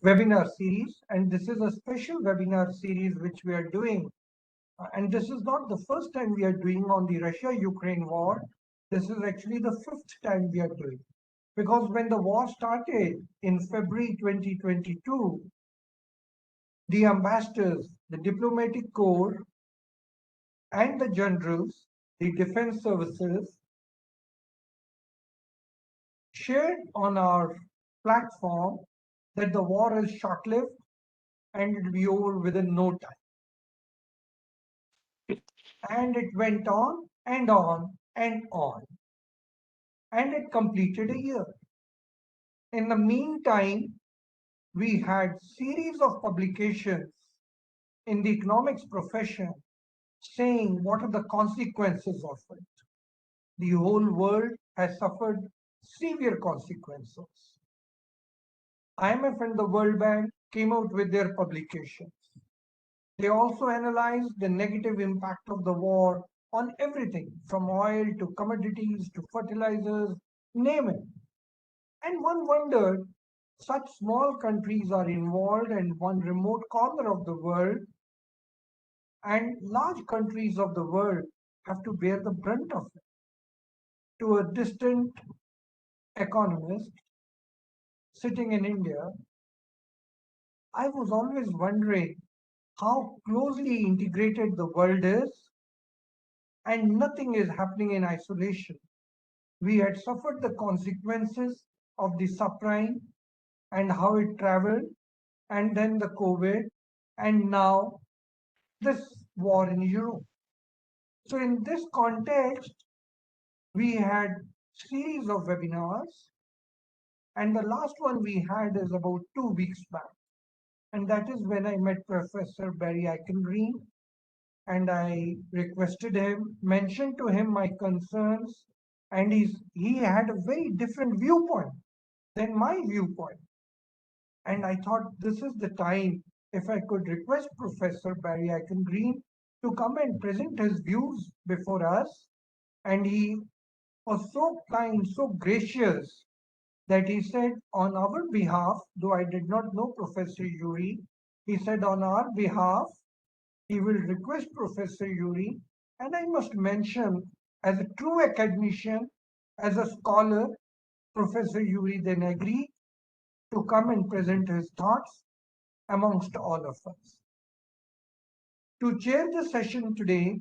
webinar series, and this is a special webinar series which we are doing. And this is not the first time we are doing on the Russia-Ukraine war. This is actually the fifth time we are doing. Because when the war started in February 2022, the ambassadors, the diplomatic corps, and the generals, the defense services, shared on our platform that the war is short-lived and it will be over within no time. And it went on and on and on. And it completed a year. In the meantime, we had series of publications in the economics profession saying what are the consequences of it. The whole world has suffered severe consequences. IMF and the World Bank came out with their publications. They also analyzed the negative impact of the war on everything from oil to commodities to fertilizers, name it. And one wondered, such small countries are involved in one remote corner of the world, and large countries of the world have to bear the brunt of it. To a distant economist sitting in India, I was always wondering how closely integrated the world is, and nothing is happening in isolation. We had suffered the consequences of the subprime and how it traveled, and then the COVID, and now this war in Europe. So in this context, we had series of webinars, and the last one we had is about 2 weeks back. And that is when I met Professor Barry Eichengreen, and I requested him, mentioned to him my concerns, and he had a very different viewpoint than my viewpoint. And I thought this is the time if I could request Professor Barry Eichengreen to come and present his views before us. And he was so kind, so gracious that he said on our behalf, though I did not know Professor Yuriy, he said on our behalf, he will request Professor Yuriy, and I must mention, as a true academician, as a scholar, Professor Yuriy then agreed to come and present his thoughts amongst all of us. To chair the session today,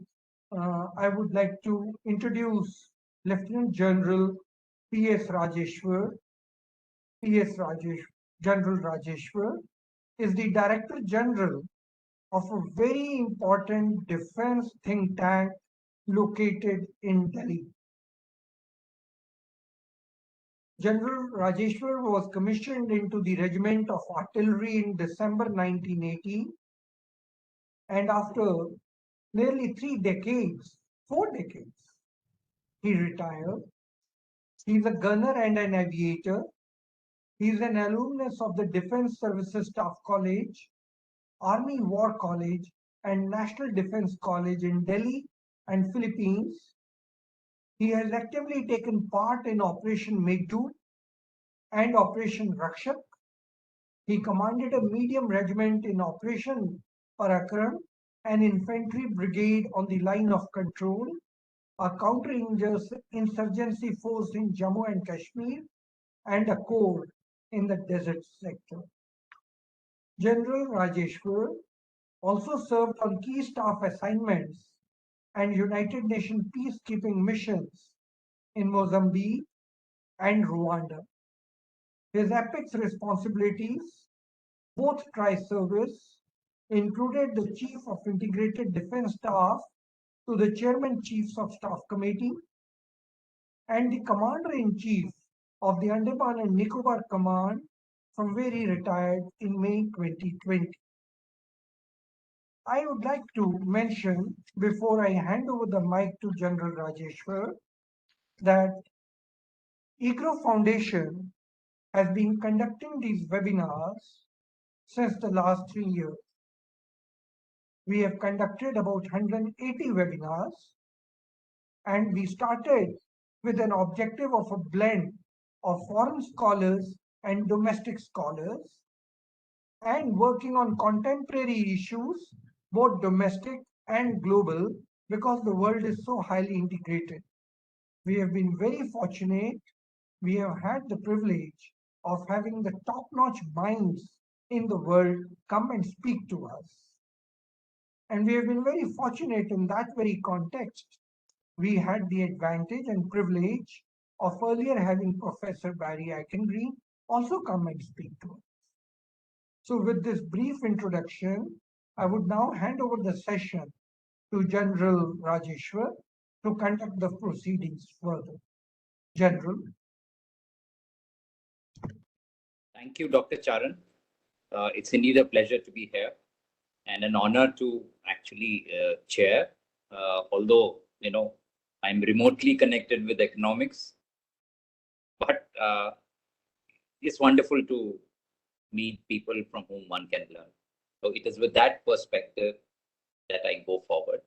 I would like to introduce Lieutenant General P.S. Rajeshwar. P.S. General Rajeshwar is the Director General of a very important defense think tank located in Delhi. General Rajeshwar was commissioned into the Regiment of Artillery in December 1980, and after nearly 4 decades, he retired. He's a gunner and an aviator. He's an alumnus of the Defense Services Staff College, Army War College, and National Defense College in Delhi and Philippines. He has actively taken part in Operation Meghdoot and Operation Rakshak. He commanded a medium regiment in Operation Parakram, an infantry brigade on the line of control, a counter-insurgency force in Jammu and Kashmir, and a corps in the desert sector. General Rajeshwar also served on key staff assignments and United Nations peacekeeping missions in Mozambique and Rwanda. His apex responsibilities, both tri-service, included the Chief of Integrated Defense Staff to the Chairman Chiefs of Staff Committee and the Commander-in-Chief of the Andaman and Nicobar Command, from where he retired in May 2020. I would like to mention, before I hand over the mic to General Rajeshwar, that EGROW Foundation has been conducting these webinars since the last 3 years. We have conducted about 180 webinars, and we started with an objective of a blend of foreign scholars and domestic scholars. and working on contemporary issues, both domestic and global, because the world is so highly integrated. We have been very fortunate. We have had the privilege of having the top-notch minds in the world come and speak to us. And we have been very fortunate in that very context. We had the advantage and privilege of earlier having Professor Barry Eichengreen also come and speak to us. So with this brief introduction, I would now hand over the session to General Rajeshwar to conduct the proceedings further. General. Thank you, Dr. Charan. It's indeed a pleasure to be here and an honor to actually chair. Although, I'm remotely connected with economics, but it's wonderful to meet people from whom one can learn. So it is with that perspective that I go forward.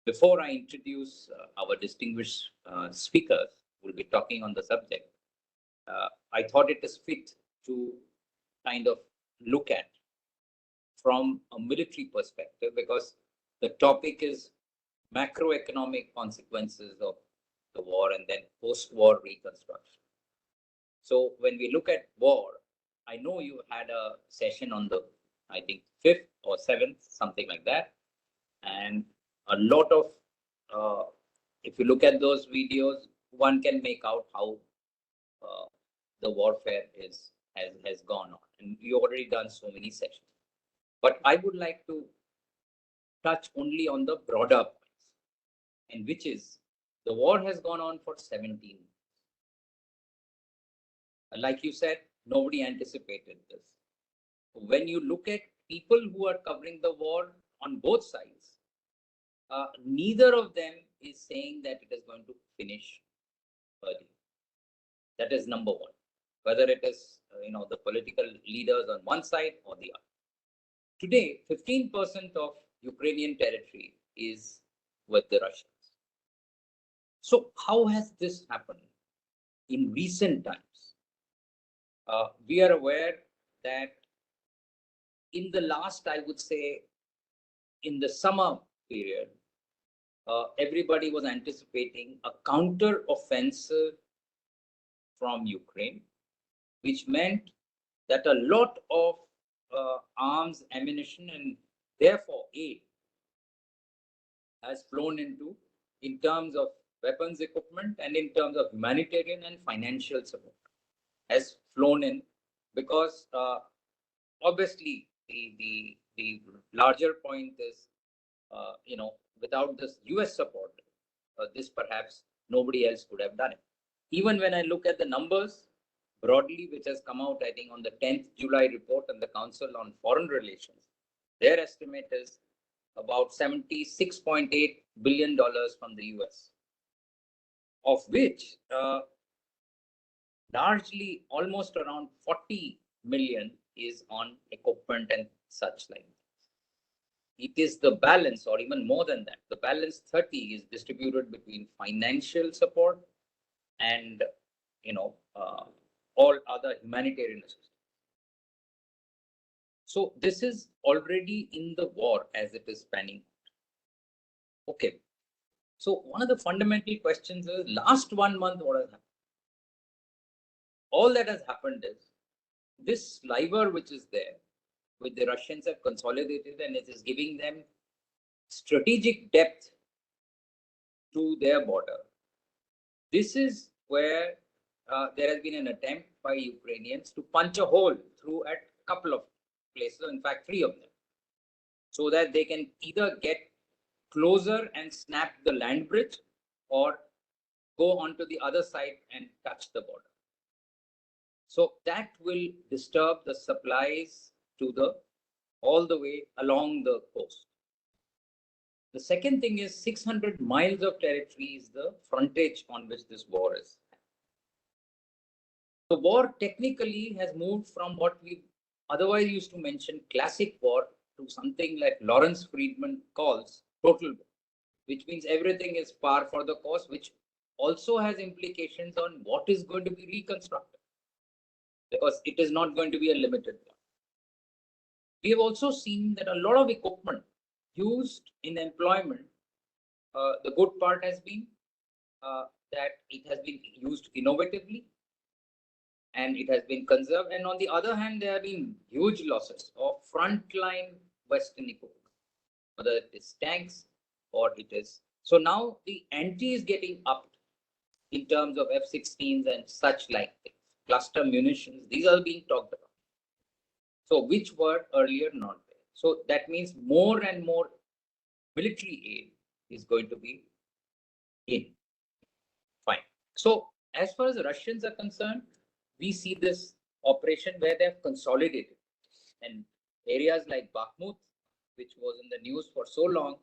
Before I introduce our distinguished speakers who will be talking on the subject, I thought it is fit to kind of look at from a military perspective, because the topic is macroeconomic consequences of the war and then post-war reconstruction. So when we look at war, I know you had a session on the, I think, 5th or 7th, something like that. And a lot of, if you look at those videos, one can make out how the warfare has gone on. And you already done so many sessions. But I would like to touch only on the broader points, and which is the war has gone on for 17 years. Like you said, nobody anticipated this. When you look at people who are covering the war on both sides, neither of them is saying that it is going to finish early. That is number one. Whether it is the political leaders on one side or the other. Today, 15% of Ukrainian territory is with the Russians. So how has this happened in recent times? We are aware that in the last, I would say, in the summer period, everybody was anticipating a counter-offensive from Ukraine, which meant that a lot of arms, ammunition, and therefore aid has flown in terms of weapons equipment and in terms of humanitarian and financial support has flown in, because obviously the larger point is without this US support, this perhaps nobody else could have done it. Even when I look at the numbers broadly, which has come out, I think, on the 10th July report on the Council on Foreign Relations, their estimate is about $76.8 billion from the US, of which largely almost around 40 million is on equipment and such like. It is the balance, or even more than that, the balance 30 is distributed between financial support and all other humanitarian assistance. So this is already in the war as it is panning out. Okay. So one of the fundamental questions is, last 1 month, what has happened? All that has happened is this sliver which is there, which the Russians have consolidated, and it is giving them strategic depth to their border. This is where there has been an attempt by Ukrainians to punch a hole through at a couple of places, in fact 3 of them, so that they can either get closer and snap the land bridge or go onto the other side and touch the border. So that will disturb the supplies to all the way along the coast. The second thing is 600 miles of territory is the frontage on which this war is. The war technically has moved from what we otherwise used to mention classic war to something like Lawrence Friedman calls total war, which means everything is par for the course, which also has implications on what is going to be reconstructed, because it is not going to be a limited one. We have also seen that a lot of equipment used in employment, the good part has been that it has been used innovatively and it has been conserved. And on the other hand, there have been huge losses of frontline Western equipment, whether it is tanks or it is. So now the ante is getting upped in terms of F-16s and such like things. Cluster munitions, these are being talked about. So which were earlier not there. So that means more and more military aid is going to be in. Fine. So as far as the Russians are concerned, we see this operation where they have consolidated, and areas like Bakhmut, which was in the news for so long,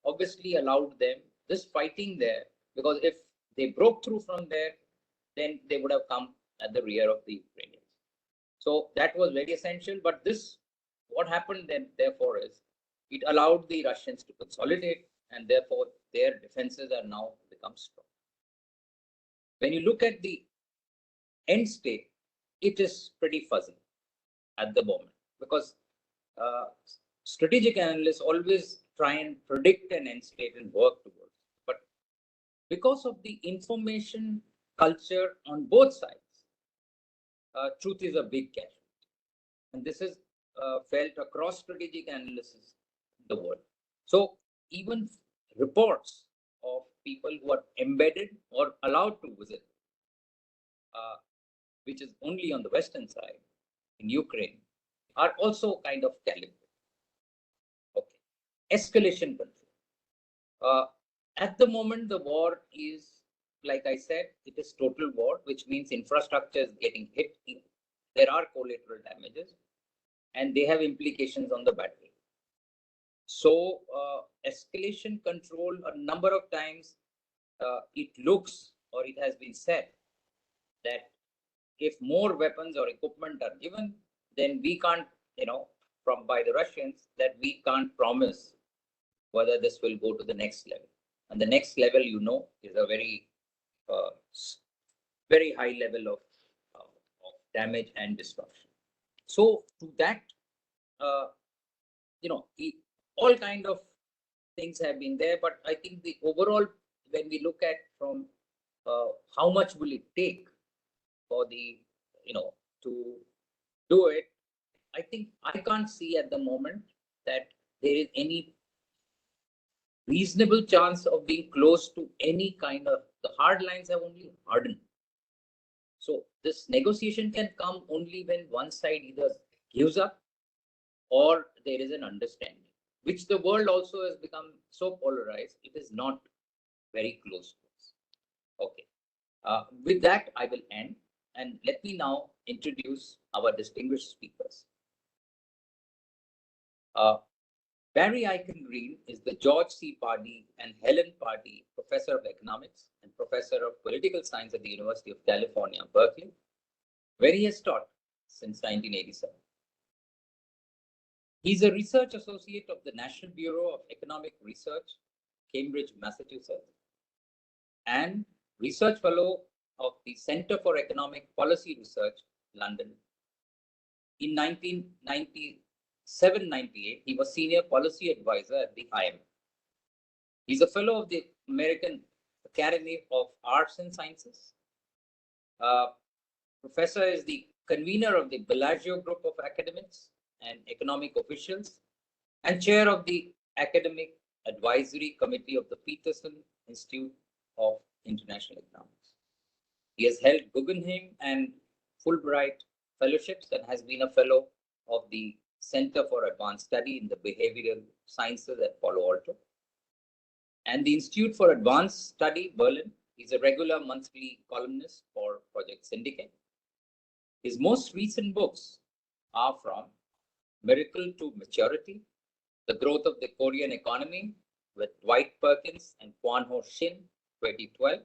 obviously allowed them this fighting there, because if they broke through from there, then they would have come at the rear of the Ukrainians. So that was very essential. But this, what happened then, therefore, is it allowed the Russians to consolidate, and therefore their defenses are now become strong. When you look at the end state, it is pretty fuzzy at the moment, because strategic analysts always try and predict an end state and work towards. But because of the information culture on both sides, truth is a big casualty. And this is felt across strategic analysis in the world. So even reports of people who are embedded or allowed to visit, which is only on the Western side in Ukraine, are also kind of calibrated. Okay. Escalation control. At the moment, the war is, like I said, it is total war, which means infrastructure is getting hit. There are collateral damages, and they have implications on the battle. So escalation control, a number of times it looks, or it has been said, that if more weapons or equipment are given, then we can't, from by the Russians, that we can't promise whether this will go to the next level. And the next level, is a very, very high level of damage and destruction. So to that, all kind of things have been there. But I think the overall, when we look at from how much will it take for the, to do it, I think I can't see at the moment that there is any reasonable chance of being close to any kind of, the hard lines have only hardened. So this negotiation can come only when one side either gives up or there is an understanding, which the world also has become so polarized, it is not very close to us. Okay. With that, I will end, and let me now introduce our distinguished speakers. Barry Eichengreen is the George C. Pardee and Helen Pardee Professor of Economics and Professor of Political Science at the University of California, Berkeley, where he has taught since 1987. He's a research associate of the National Bureau of Economic Research, Cambridge, Massachusetts, and research fellow of the Center for Economic Policy Research, London. In 1997-98, he was senior policy advisor at the IMF. He's a fellow of the American Academy of Arts and Sciences. Professor is the convener of the Bellagio Group of Academics and Economic Officials, and chair of the Academic Advisory Committee of the Peterson Institute of International Economics. He has held Guggenheim and Fulbright fellowships and has been a fellow of the Center for Advanced Study in the Behavioral Sciences at Palo Alto and the Institute for Advanced Study, Berlin. He's a regular monthly columnist for Project Syndicate. His most recent books are from Miracle to Maturity, The Growth of the Korean Economy with Dwight Perkins and Kwon Ho Shin, 2012,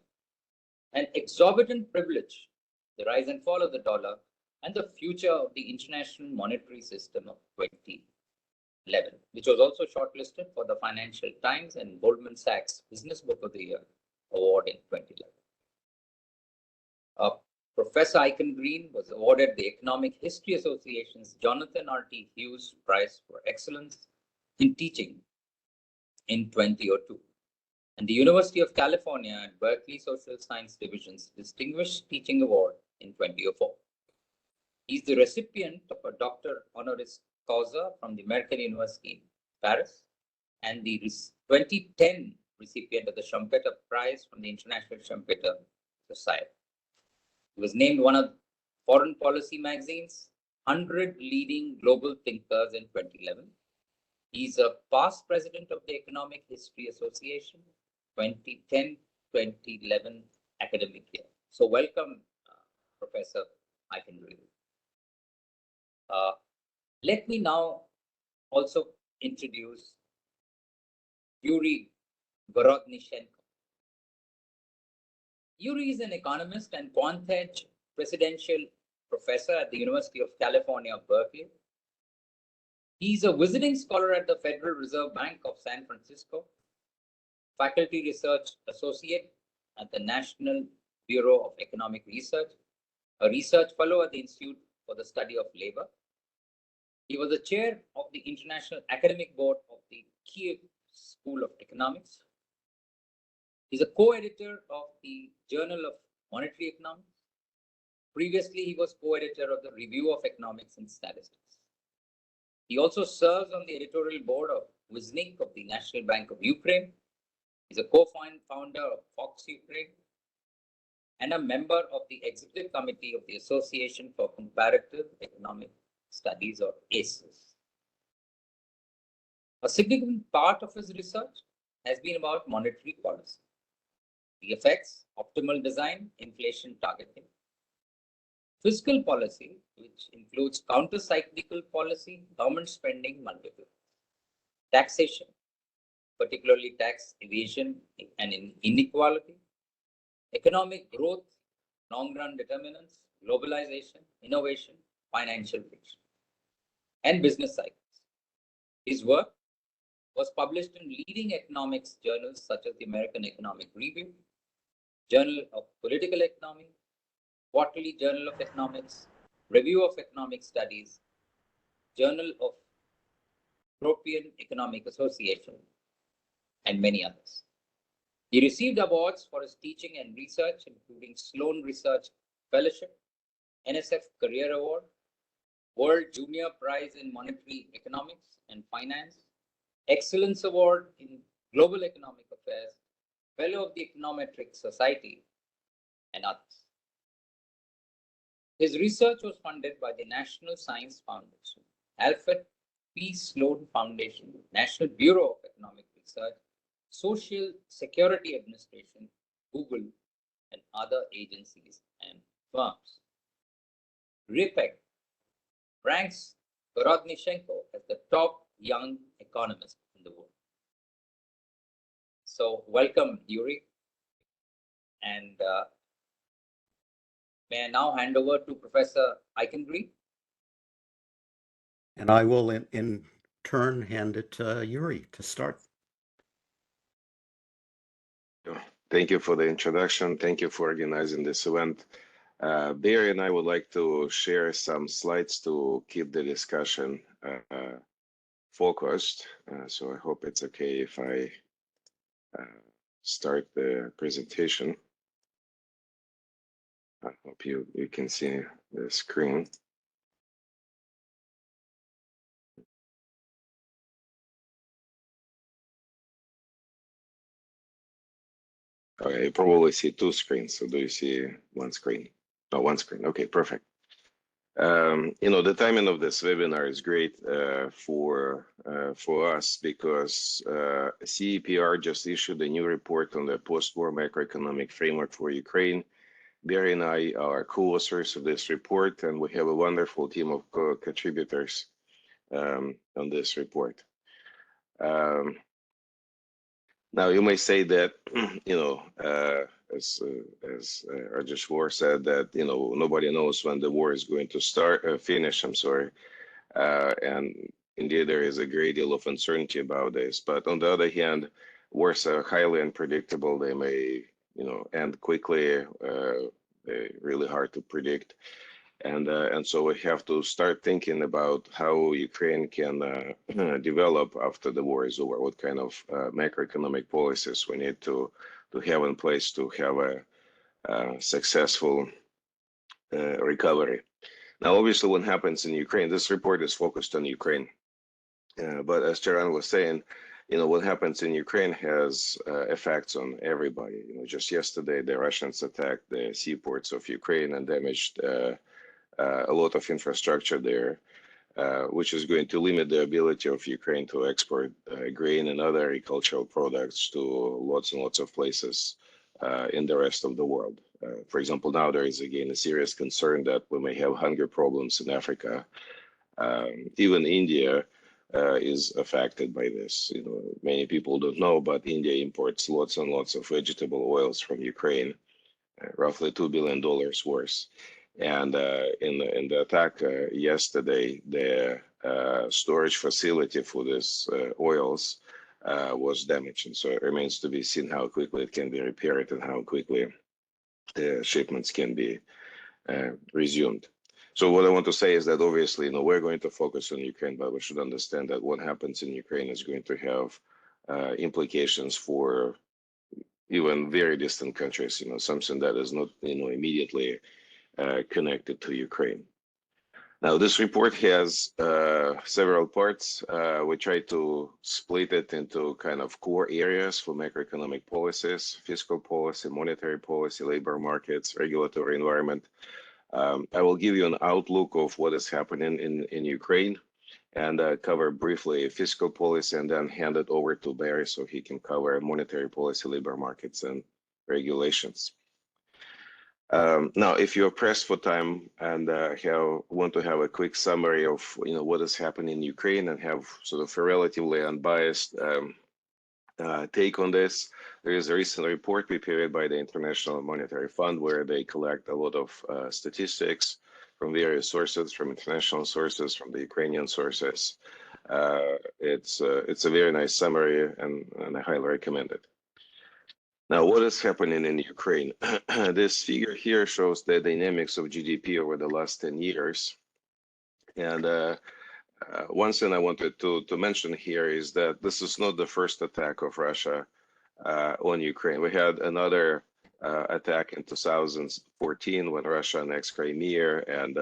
and Exorbitant Privilege, The Rise and Fall of the Dollar and the Future of the International Monetary System of 2011, which was also shortlisted for the Financial Times and Goldman Sachs Business Book of the Year award in 2011. Professor Eichengreen was awarded the Economic History Association's Jonathan R.T. Hughes Prize for Excellence in Teaching in 2002, and the University of California at Berkeley Social Science Division's Distinguished Teaching Award in 2004. He is the recipient of a Doctor Honoris Causa from the American University in Paris and the 2010 recipient of the Schumpeter Prize from the International Schumpeter Society. He was named one of Foreign Policy magazine's 100 leading global thinkers in 2011. He's a past president of the Economic History Association, 2010-2011 academic year. So welcome, Professor Eichengreen. Let me now also introduce Yuriy Gorodnichenko. Yuriy is an economist and quant-hedge presidential professor at the University of California, Berkeley. He's a visiting scholar at the Federal Reserve Bank of San Francisco, faculty research associate at the National Bureau of Economic Research, a research fellow at the Institute for the Study of Labor. He was the chair of the International Academic Board of the Kiev School of Economics. He's a co-editor of the Journal of Monetary Economics. Previously, he was co-editor of the Review of Economics and Statistics. He also serves on the editorial board of Wiznik of the National Bank of Ukraine. He's a co-founder of Fox Ukraine and a member of the executive committee of the Association for Comparative Economic Studies, or ACES. A significant part of his research has been about monetary policy, the effects, optimal design, inflation targeting, fiscal policy, which includes counter-cyclical policy, government spending multiple, taxation, particularly tax evasion and inequality, economic growth, long-run determinants, globalization, innovation, financial friction, and business cycles. His work was published in leading economics journals such as the American Economic Review, Journal of Political Economy, Quarterly Journal of Economics, Review of Economic Studies, Journal of European Economic Association, and many others. He received awards for his teaching and research, including Sloan Research Fellowship, NSF Career Award, World Junior Prize in Monetary Economics and Finance, Excellence Award in Global Economic Affairs, Fellow of the Econometric Society, and others. His research was funded by the National Science Foundation, Alfred P. Sloan Foundation, National Bureau of Economic Research, Social Security Administration, Google, and other agencies and firms. RIPEC ranks Gorodnichenko as the top young economist in the world. So welcome, Yuriy. And may I now hand over to Professor Eichengreen? And I will in turn hand it to Yuriy to start. Thank you for the introduction. Thank you for organizing this event. Barry and I would like to share some slides to keep the discussion focused. So I hope it's okay if I start the presentation. I hope you can see the screen. Okay, you probably see two screens. So do you see one screen? No, one screen. Okay, perfect. The timing of this webinar is great for us because CEPR just issued a new report on the post-war macroeconomic framework for Ukraine. Barry and I are co-authors of this report, and we have a wonderful team of contributors on this report. Now, you may say that, as Rajeshwar said, that, nobody knows when the war is going to finish, I'm sorry. And indeed, there is a great deal of uncertainty about this. But on the other hand, wars are highly unpredictable. They may, end quickly, really hard to predict. And so we have to start thinking about how Ukraine can develop after the war is over. What kind of macroeconomic policies we need to have in place to have a successful recovery. Now, obviously, what happens in Ukraine, this report is focused on Ukraine. But as Charan was saying, what happens in Ukraine has effects on everybody. Just yesterday, the Russians attacked the seaports of Ukraine and damaged a lot of infrastructure there, which is going to limit the ability of Ukraine to export grain and other agricultural products to lots and lots of places in the rest of the world. For example, now there is again a serious concern that we may have hunger problems in Africa. Even India is affected by this. Many people don't know, but India imports lots and lots of vegetable oils from Ukraine, roughly $2 billion worth. And in the attack yesterday, the storage facility for these oils was damaged. And so it remains to be seen how quickly it can be repaired and how quickly the shipments can be resumed. So what I want to say is that obviously, we're going to focus on Ukraine, but we should understand that what happens in Ukraine is going to have implications for even very distant countries, something that is not, immediately connected to Ukraine. Now, this report has several parts. We try to split it into kind of core areas for macroeconomic policies, fiscal policy, monetary policy, labor markets, regulatory environment. I will give you an outlook of what is happening in Ukraine and cover briefly fiscal policy and then hand it over to Barry so he can cover monetary policy, labor markets, and regulations. Now, if you're pressed for time and want to have a quick summary of what is happening in Ukraine and have sort of a relatively unbiased take on this, there is a recent report prepared by the International Monetary Fund where they collect a lot of statistics from various sources, from international sources, from the Ukrainian sources. It's a very nice summary, and I highly recommend it. Now, what is happening in Ukraine? This figure here shows the dynamics of GDP over the last 10 years. And one thing I wanted to mention here is that this is not the first attack of Russia on Ukraine. We had another attack in 2014 when Russia annexed Crimea and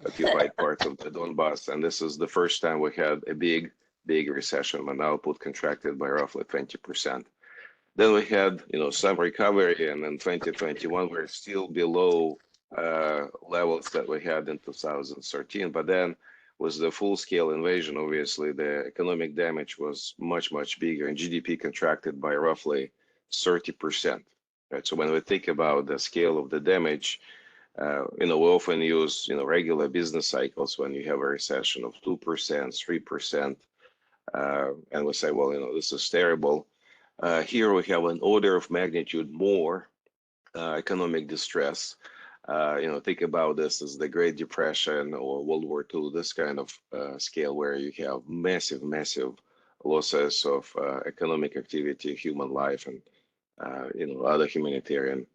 occupied parts of the Donbass. And this is the first time we had a big recession when output contracted by roughly 20%. Then we had, some recovery, and in 2021 we're still below levels that we had in 2013. But then, with the full-scale invasion, obviously the economic damage was much bigger, and GDP contracted by roughly 30%. Right. So when we think about the scale of the damage, we often use regular business cycles when you have a recession of 2%, 3%, and we say, well, this is terrible. Here we have an order of magnitude more economic distress. Think about this as the Great Depression or World War II, this kind of scale where you have massive losses of economic activity, human life, and other humanitarian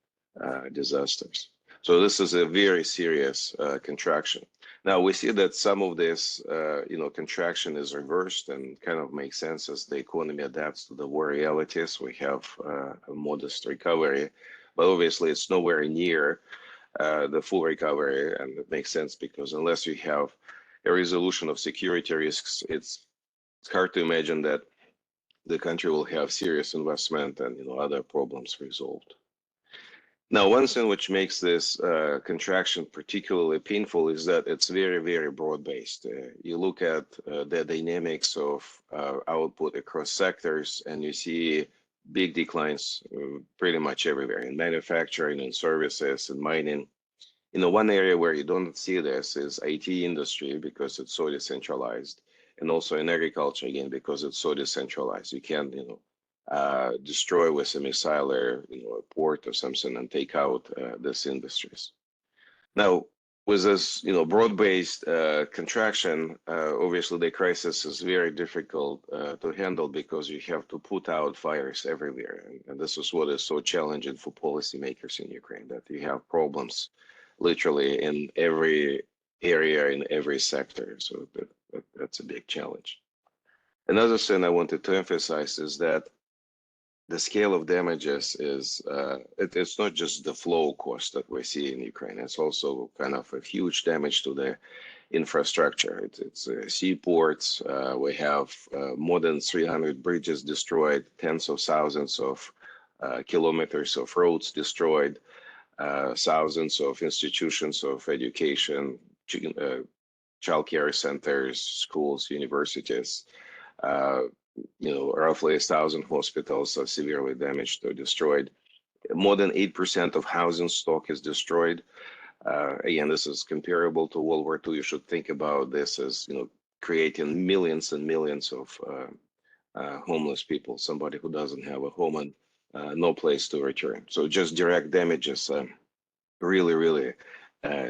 disasters. So this is a very serious contraction. Now we see that some of this, contraction is reversed and kind of makes sense as the economy adapts to the war realities. We have a modest recovery, but obviously it's nowhere near the full recovery, and it makes sense because unless you have a resolution of security risks, it's hard to imagine that the country will have serious investment and other problems resolved. Now, one thing which makes this contraction particularly painful is that it's very broad-based. You look at the dynamics of output across sectors, and you see big declines pretty much everywhere in manufacturing, in services, in mining. One area where you don't see this is IT industry because it's so decentralized, and also in agriculture again because it's so decentralized. You can't, destroy with a missile or a port or something and take out these industries. Now, with this, broad-based contraction, obviously the crisis is very difficult to handle because you have to put out fires everywhere, and this is what is so challenging for policymakers in Ukraine, that you have problems literally in every area, in every sector. So that's a big challenge. Another thing I wanted to emphasize is that the scale of damages is it's not just the flow cost that we see in Ukraine. It's also kind of a huge damage to the infrastructure. It's seaports. We have more than 300 bridges destroyed, tens of thousands of kilometers of roads destroyed, thousands of institutions of education, childcare centers, schools, universities. Roughly 1,000 hospitals are severely damaged or destroyed. More than 8% of housing stock is destroyed. Again, this is comparable to World War II. You should think about this as, creating millions and millions of homeless people, somebody who doesn't have a home and no place to return. So just direct damages really, really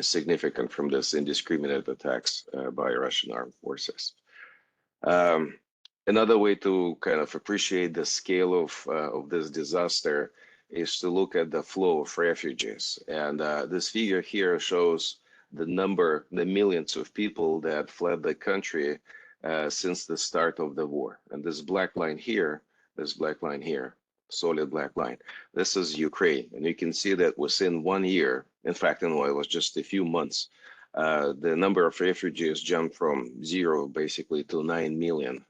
significant from this indiscriminate attacks by Russian armed forces. Another way to kind of appreciate the scale of this disaster is to look at the flow of refugees. And this figure here shows the millions of people that fled the country since the start of the war. And this black line here, solid black line, this is Ukraine. And you can see that within 1 year, in fact, it was just a few months, the number of refugees jumped from 0 basically to 9 million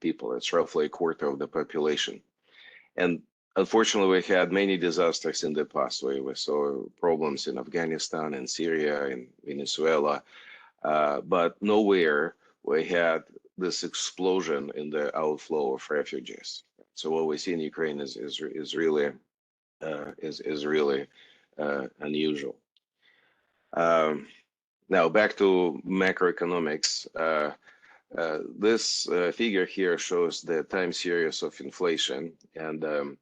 people. It's roughly a quarter of the population. And unfortunately, we had many disasters in the past. We saw problems in Afghanistan and Syria and Venezuela, but nowhere we had this explosion in the outflow of refugees. So what we see in Ukraine is really unusual. Now back to macroeconomics. This figure here shows the time series of inflation, and the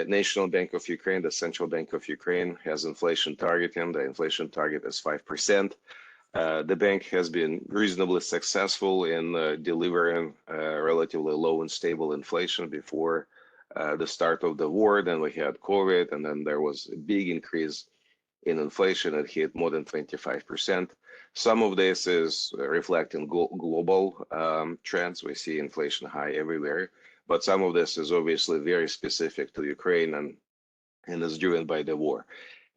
National Bank of Ukraine, the Central Bank of Ukraine, has inflation targeting. The inflation target is 5%. The bank has been reasonably successful in delivering relatively low and stable inflation before the start of the war. Then we had COVID, and then there was a big increase in inflation. It hit more than 25%. Some of this is reflecting global trends. We see inflation high everywhere, but some of this is obviously very specific to Ukraine and is driven by the war.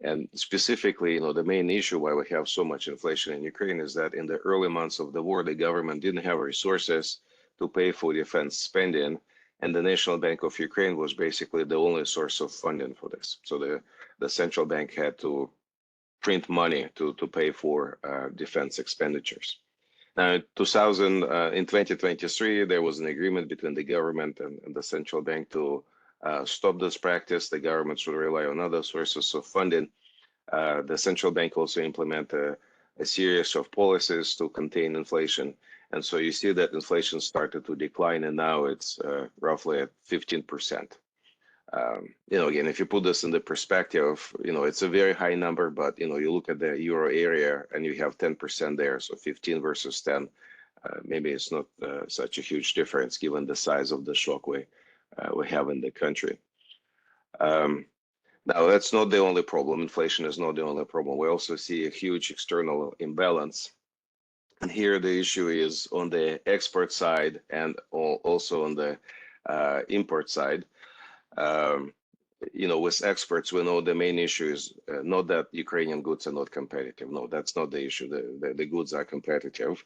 And specifically, the main issue why we have so much inflation in Ukraine is that in the early months of the war, the government didn't have resources to pay for defense spending, and the National Bank of Ukraine was basically the only source of funding for this. So the central bank had to print money to pay for defense expenditures. Now, in 2023, there was an agreement between the government and the central bank to stop this practice. The government should rely on other sources of funding. The central bank also implemented a series of policies to contain inflation. And so you see that inflation started to decline, and now it's roughly at 15%. Again, if you put this in the perspective, it's a very high number, but, you look at the euro area and you have 10% there. So 15 versus 10, maybe it's not such a huge difference given the size of the shock we have in the country. Now, that's not the only problem. Inflation is not the only problem. We also see a huge external imbalance. And here the issue is on the export side and also on the import side. With exports, we know the main issue is not that Ukrainian goods are not competitive. No, that's not the issue. The goods are competitive.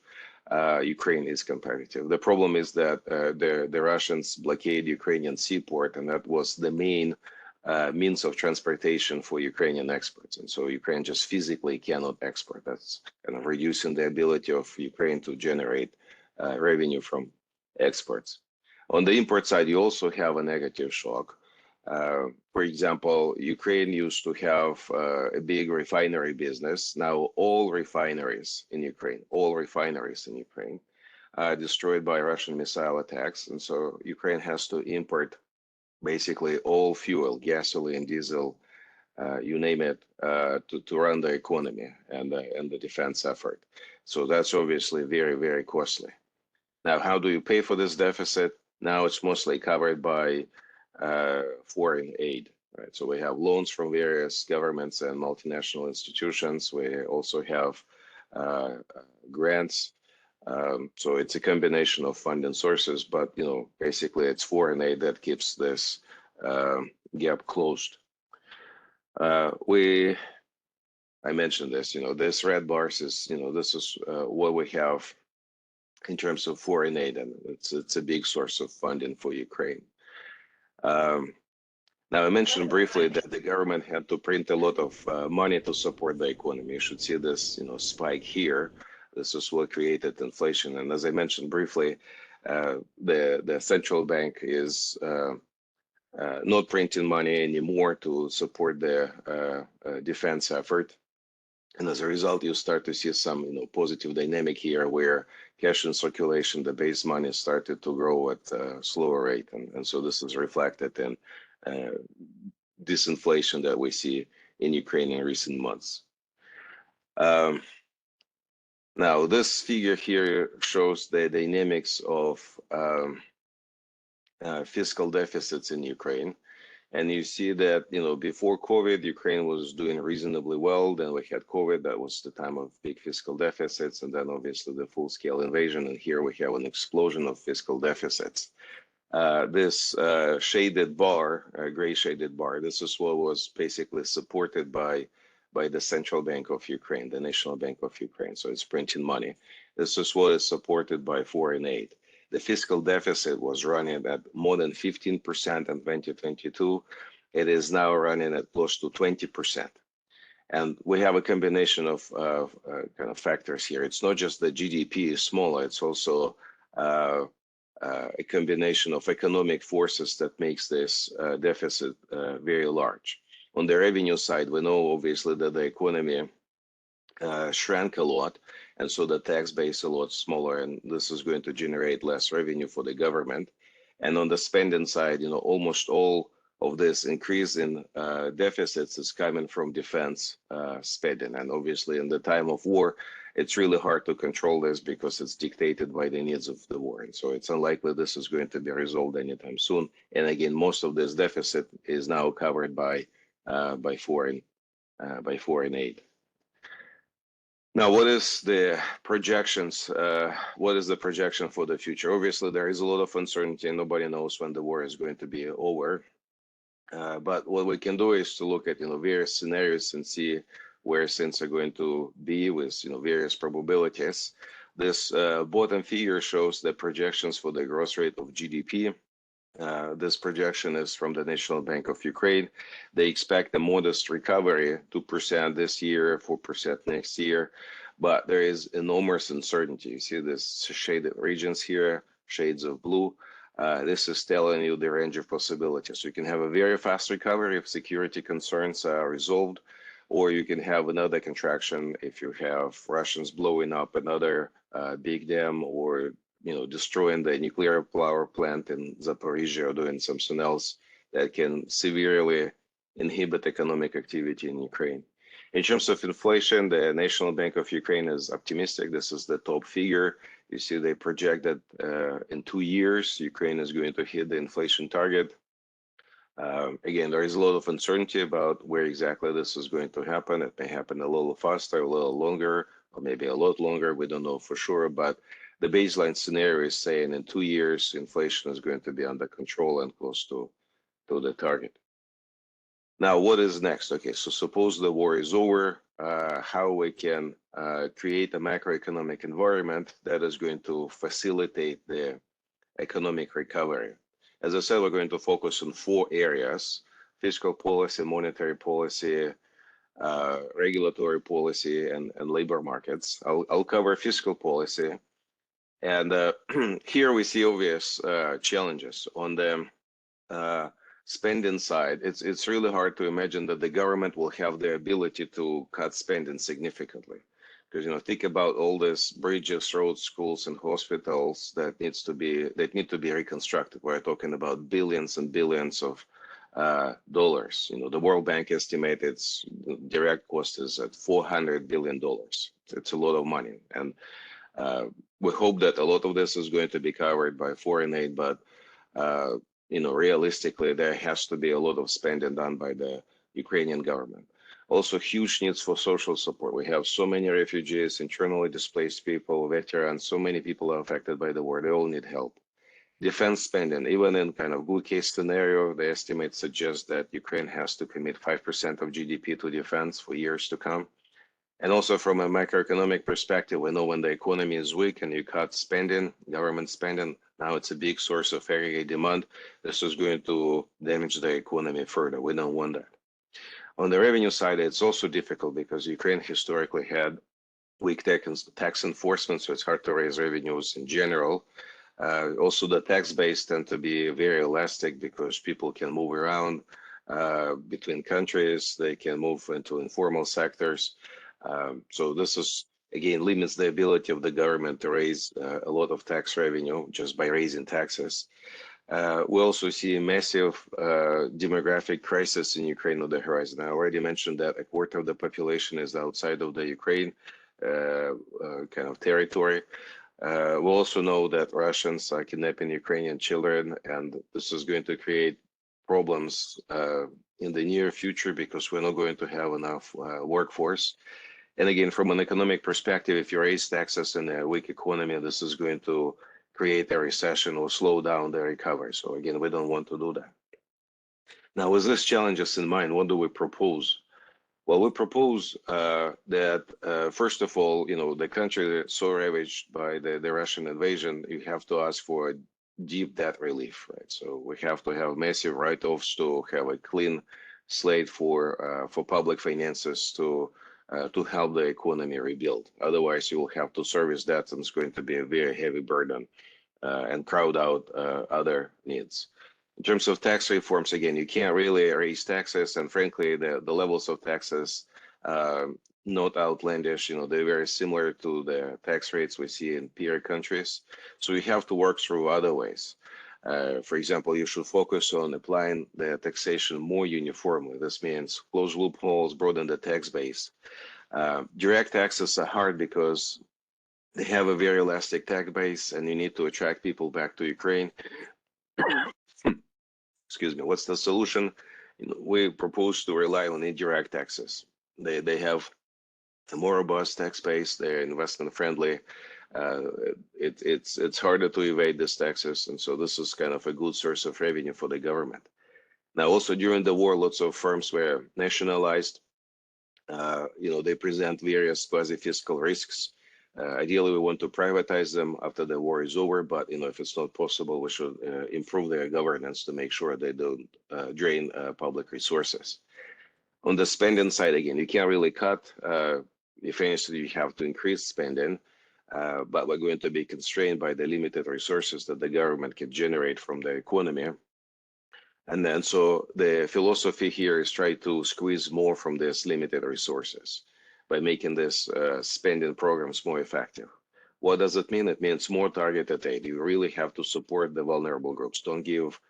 Ukraine is competitive. The problem is that the Russians blockade Ukrainian seaport, and that was the main means of transportation for Ukrainian exports. And so Ukraine just physically cannot export. That's kind of reducing the ability of Ukraine to generate revenue from exports. On the import side, you also have a negative shock. For example, Ukraine used to have a big refinery business. Now all refineries in Ukraine are destroyed by Russian missile attacks. And so Ukraine has to import basically all fuel, gasoline, diesel, you name it, to run the economy and the defense effort. So that's obviously very, very costly. Now, how do you pay for this deficit? Now it's mostly covered by foreign aid, right? So we have loans from various governments and multinational institutions. We also have grants. So it's a combination of funding sources, but basically it's foreign aid that keeps this gap closed. I mentioned this, this red bars is, this is what we have in terms of foreign aid, and it's a big source of funding for Ukraine. Now, I mentioned briefly that the government had to print a lot of money to support the economy. You should see this, spike here. This is what created inflation. And as I mentioned briefly, the central bank is not printing money anymore to support the defense effort. And as a result, you start to see some positive dynamic here where cash in circulation, the base money started to grow at a slower rate. And so this is reflected in disinflation that we see in Ukraine in recent months. Now, this figure here shows the dynamics of fiscal deficits in Ukraine. And you see that, before COVID, Ukraine was doing reasonably well. Then we had COVID. That was the time of big fiscal deficits. And then obviously the full-scale invasion. And here we have an explosion of fiscal deficits. This shaded bar, gray shaded bar, this is what was basically supported by the Central Bank of Ukraine, the National Bank of Ukraine. So it's printing money. This is what is supported by foreign aid. The fiscal deficit was running at more than 15% in 2022. It is now running at close to 20%. And we have a combination of kind of factors here. It's not just the GDP is smaller, it's also a combination of economic forces that makes this deficit very large. On the revenue side, we know obviously that the economy shrank a lot, and so the tax base a lot smaller, and this is going to generate less revenue for the government. And on the spending side, almost all of this increase in deficits is coming from defense spending. And obviously in the time of war, it's really hard to control this because it's dictated by the needs of the war. And so it's unlikely this is going to be resolved anytime soon. And again, most of this deficit is now covered by foreign aid. Now, what is the projections? What is the projection for the future? Obviously, there is a lot of uncertainty and nobody knows when the war is going to be over. But what we can do is to look at various scenarios and see where things are going to be with various probabilities. This bottom figure shows the projections for the growth rate of GDP. This projection is from the National Bank of Ukraine. They expect a modest recovery, 2% this year, 4% next year, but there is enormous uncertainty. You see this shaded regions here, shades of blue. This is telling you the range of possibilities. You can have a very fast recovery if security concerns are resolved, or you can have another contraction if you have Russians blowing up another big dam, or destroying the nuclear power plant in Zaporizhia, or doing something else that can severely inhibit economic activity in Ukraine. In terms of inflation, the National Bank of Ukraine is optimistic. This is the top figure. You see they project that in 2 years, Ukraine is going to hit the inflation target. Again, there is a lot of uncertainty about where exactly this is going to happen. It may happen a little faster, a little longer, or maybe a lot longer. We don't know for sure, but the baseline scenario is saying in 2 years, inflation is going to be under control and close to the target. Now, what is next? Okay, so suppose the war is over, how we can create a macroeconomic environment that is going to facilitate the economic recovery. As I said, we're going to focus on 4 areas: fiscal policy, monetary policy, regulatory policy, and labor markets. I'll cover fiscal policy. And here we see obvious challenges. On the spending side, it's really hard to imagine that the government will have the ability to cut spending significantly. Because think about all these bridges, roads, schools, and hospitals that need to be reconstructed. We're talking about billions and billions of dollars. The World Bank estimates its direct cost is at $400 billion. It's a lot of money, and we hope that a lot of this is going to be covered by foreign aid, but realistically, there has to be a lot of spending done by the Ukrainian government. Also, huge needs for social support. We have so many refugees, internally displaced people, veterans, so many people are affected by the war. They all need help. Defense spending, even in kind of good case scenario, the estimates suggest that Ukraine has to commit 5% of GDP to defense for years to come. And also from a macroeconomic perspective, we know when the economy is weak and you cut spending, government spending, now it's a big source of aggregate demand. This is going to damage the economy further. We don't want that. On the revenue side, it's also difficult because Ukraine historically had weak tax enforcement, so it's hard to raise revenues in general. Also, the tax base tend to be very elastic because people can move around between countries. They can move into informal sectors. So this is, again, limits the ability of the government to raise a lot of tax revenue just by raising taxes. We also see a massive demographic crisis in Ukraine on the horizon. I already mentioned that a quarter of the population is outside of the Ukraine kind of territory. We also know that Russians are kidnapping Ukrainian children, and this is going to create problems in the near future because we're not going to have enough workforce. And again, from an economic perspective, if you raise taxes in a weak economy, this is going to create a recession or slow down the recovery. So again, we don't want to do that. Now, with these challenges in mind, what do we propose? Well, we propose that, first of all, the country that's so ravaged by the Russian invasion, you have to ask for deep debt relief, right? So we have to have massive write-offs to have a clean slate for public finances to help the economy rebuild. Otherwise, you will have to service debt, and it's going to be a very heavy burden and crowd out other needs. In terms of tax reforms, again, you can't really raise taxes, and frankly, the levels of taxes not outlandish. They're very similar to the tax rates we see in peer countries. So you have to work through other ways. For example, you should focus on applying the taxation more uniformly. This means close loopholes, broaden the tax base. Direct taxes are hard because they have a very elastic tax base, and you need to attract people back to Ukraine. Excuse me. What's the solution? We propose to rely on indirect taxes. They have a more robust tax base. They're investment friendly. It's harder to evade these taxes, and so this is kind of a good source of revenue for the government. Now, also during the war, lots of firms were nationalized. They present various quasi-fiscal risks. Ideally, we want to privatize them after the war is over, but if it's not possible, we should improve their governance to make sure they don't drain public resources. On the spending side, again, you can't really cut. If anything, you have to increase spending, but we're going to be constrained by the limited resources that the government can generate from the economy. And then, so the philosophy here is try to squeeze more from these limited resources by making this spending programs more effective. What does it mean? It means more targeted aid. You really have to support the vulnerable groups. Don't give,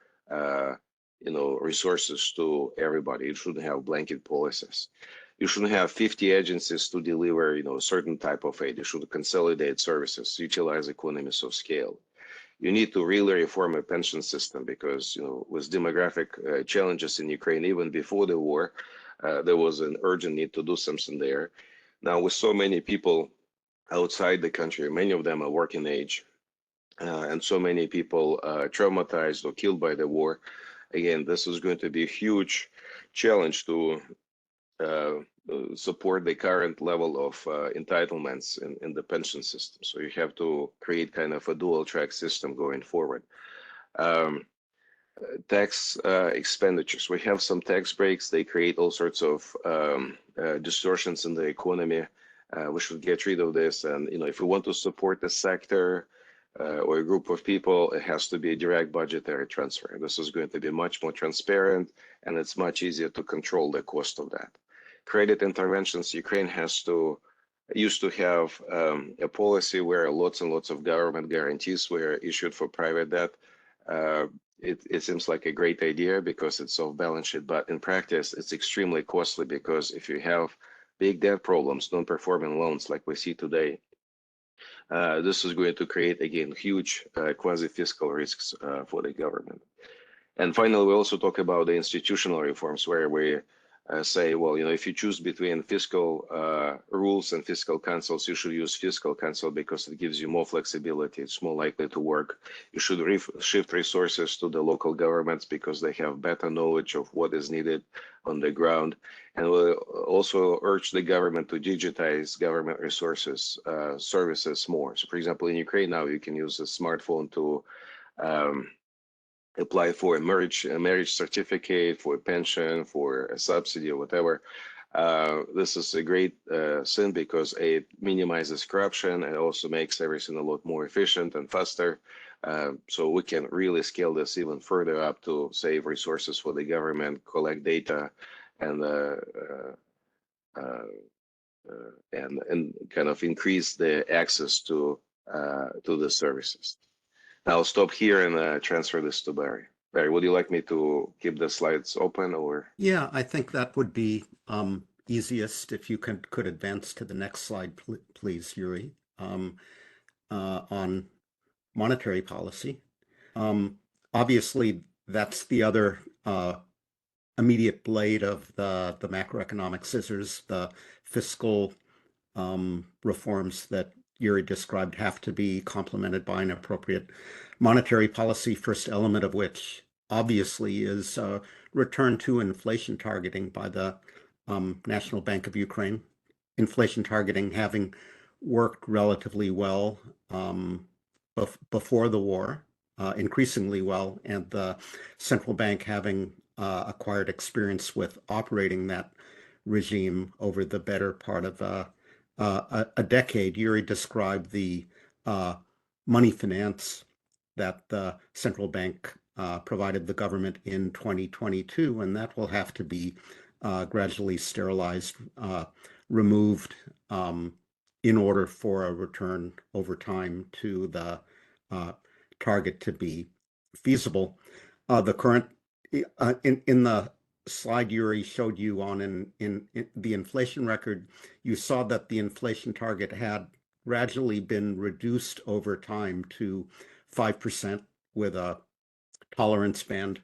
resources to everybody. You shouldn't have blanket policies. You shouldn't have 50 agencies to deliver, a certain type of aid. You should consolidate services, utilize economies of scale. You need to really reform a pension system because, with demographic challenges in Ukraine, even before the war, there was an urgent need to do something there. Now, with so many people outside the country, many of them are working age, and so many people traumatized or killed by the war. Again, this is going to be a huge challenge to support the current level of entitlements in the pension system. So you have to create kind of a dual track system going forward. Tax expenditures. We have some tax breaks. They create all sorts of distortions in the economy. We should get rid of this. And, if we want to support the sector or a group of people, it has to be a direct budgetary transfer. This is going to be much more transparent, and it's much easier to control the cost of that. Credit interventions. Ukraine used to have a policy where lots and lots of government guarantees were issued for private debt. it seems like a great idea because it's off balance sheet, but in practice, it's extremely costly because if you have big debt problems, non-performing loans like we see today, this is going to create, again, huge quasi-fiscal risks for the government. And finally, we also talk about the institutional reforms where we say, well, if you choose between fiscal rules and fiscal councils, you should use fiscal council because it gives you more flexibility. It's more likely to work. You should shift resources to the local governments because they have better knowledge of what is needed on the ground. And we'll also urge the government to digitize government resources, services more. So for example, in Ukraine now, you can use a smartphone to apply for a marriage certificate, for a pension, for a subsidy or whatever. This is a great thing because it minimizes corruption and also makes everything a lot more efficient and faster. So we can really scale this even further up to save resources for the government, collect data, and kind of increase the access to the services. I'll stop here and transfer this to Barry. Barry, would you like me to keep the slides open or? Yeah, I think that would be easiest if you could advance to the next slide, please, Yuriy, on monetary policy. Obviously, that's the other immediate blade of the macroeconomic scissors. The fiscal reforms that Yuriy described have to be complemented by an appropriate monetary policy, first element of which obviously is return to inflation targeting by the National Bank of Ukraine. Inflation targeting having worked relatively well before the war, increasingly well, and the central bank having acquired experience with operating that regime over the better part of a decade. Yuriy described the money finance that the central bank provided the government in 2022, and that will have to be gradually sterilized, removed in order for a return over time to the target to be feasible. The current in the slide Yuriy showed you on in the inflation record, you saw that the inflation target had gradually been reduced over time to 5% with a tolerance band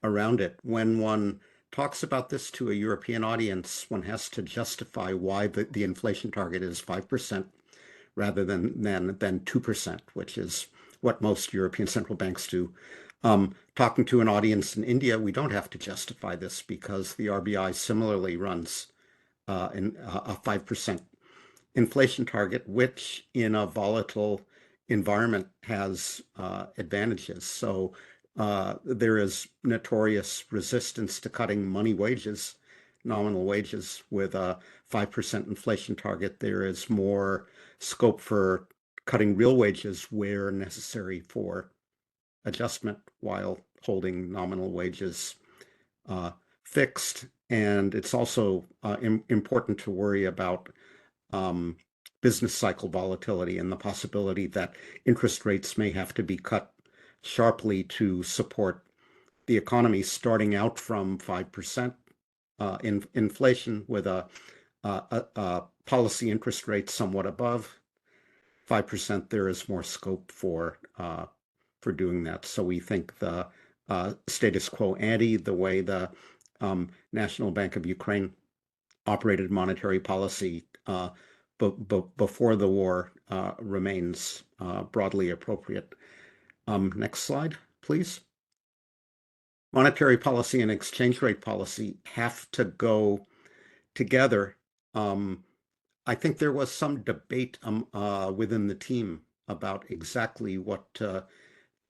around it. When one talks about this to a European audience, one has to justify why the inflation target is 5% rather than 2%, which is what most European central banks do. Talking to an audience in India, we don't have to justify this because the RBI similarly runs a 5% inflation target, which in a volatile environment has advantages. So there is notorious resistance to cutting money wages, nominal wages, with a 5% inflation target. There is more scope for cutting real wages where necessary for adjustment while holding nominal wages fixed. And it's also important to worry about business cycle volatility and the possibility that interest rates may have to be cut sharply to support the economy, starting out from 5% inflation with a policy interest rate somewhat above 5%. There is more scope for doing that. So we think the status quo ante, the way the National Bank of Ukraine operated monetary policy before the war remains broadly appropriate. Next slide, please. Monetary policy and exchange rate policy have to go together. I think there was some debate within the team about exactly what to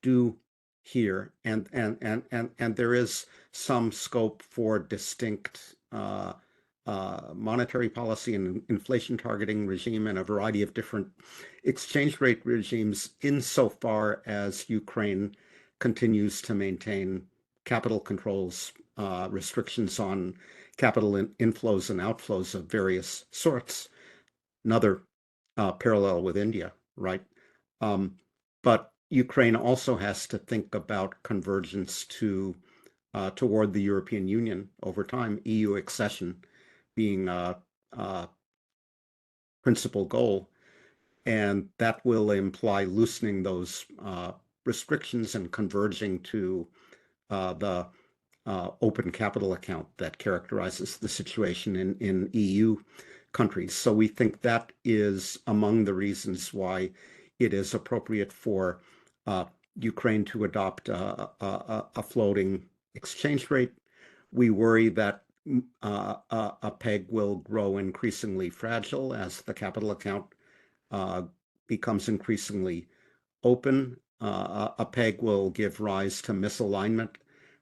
do here, and there is some scope for distinct monetary policy and inflation targeting regime and a variety of different exchange rate regimes insofar as Ukraine continues to maintain capital controls, restrictions on capital inflows and outflows of various sorts. Another parallel with India, right? But Ukraine also has to think about convergence toward the European Union over time, EU accession being a principal goal, and that will imply loosening those restrictions and converging to the open capital account that characterizes the situation in EU countries. So we think that is among the reasons why it is appropriate for Ukraine to adopt a floating exchange rate. We worry that a peg will grow increasingly fragile as the capital account becomes increasingly open. A peg will give rise to misalignment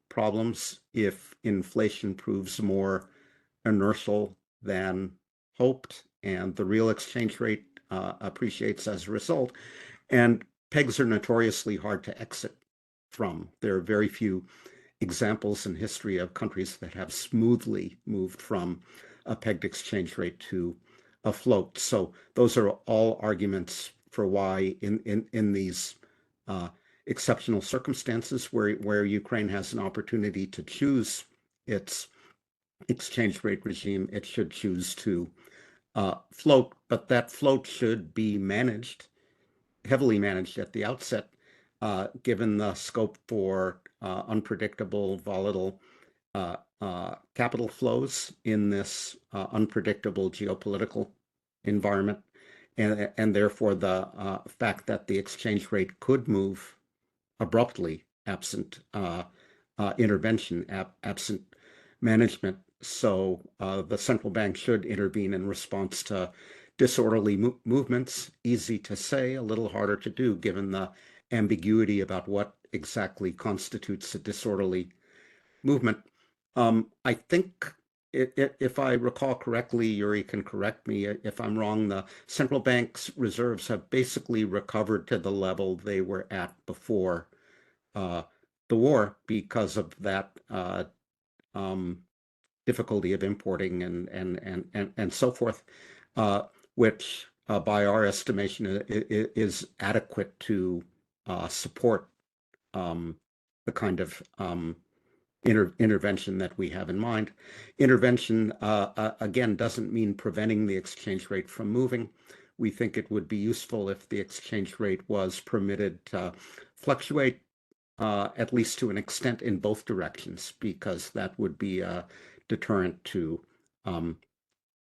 problems if inflation proves more inertial than hoped and the real exchange rate appreciates as a result. And pegs are notoriously hard to exit from. There are very few examples in history of countries that have smoothly moved from a pegged exchange rate to a float. So those are all arguments for why in these exceptional circumstances where Ukraine has an opportunity to choose its exchange rate regime, it should choose to float, but that float should be heavily managed at the outset, given the scope for unpredictable, volatile capital flows in this unpredictable geopolitical environment, and therefore the fact that the exchange rate could move abruptly absent intervention, absent management. So the central bank should intervene in response to disorderly movements. Easy to say, a little harder to do given the ambiguity about what exactly constitutes a disorderly movement. I think if I recall correctly, Yuriy can correct me if I'm wrong, the central bank's reserves have basically recovered to the level they were at before the war because of that difficulty of importing and so forth, which by our estimation is adequate to support the kind of intervention that we have in mind. Intervention, again, doesn't mean preventing the exchange rate from moving. We think it would be useful if the exchange rate was permitted to fluctuate, at least to an extent, in both directions, because that would be a deterrent to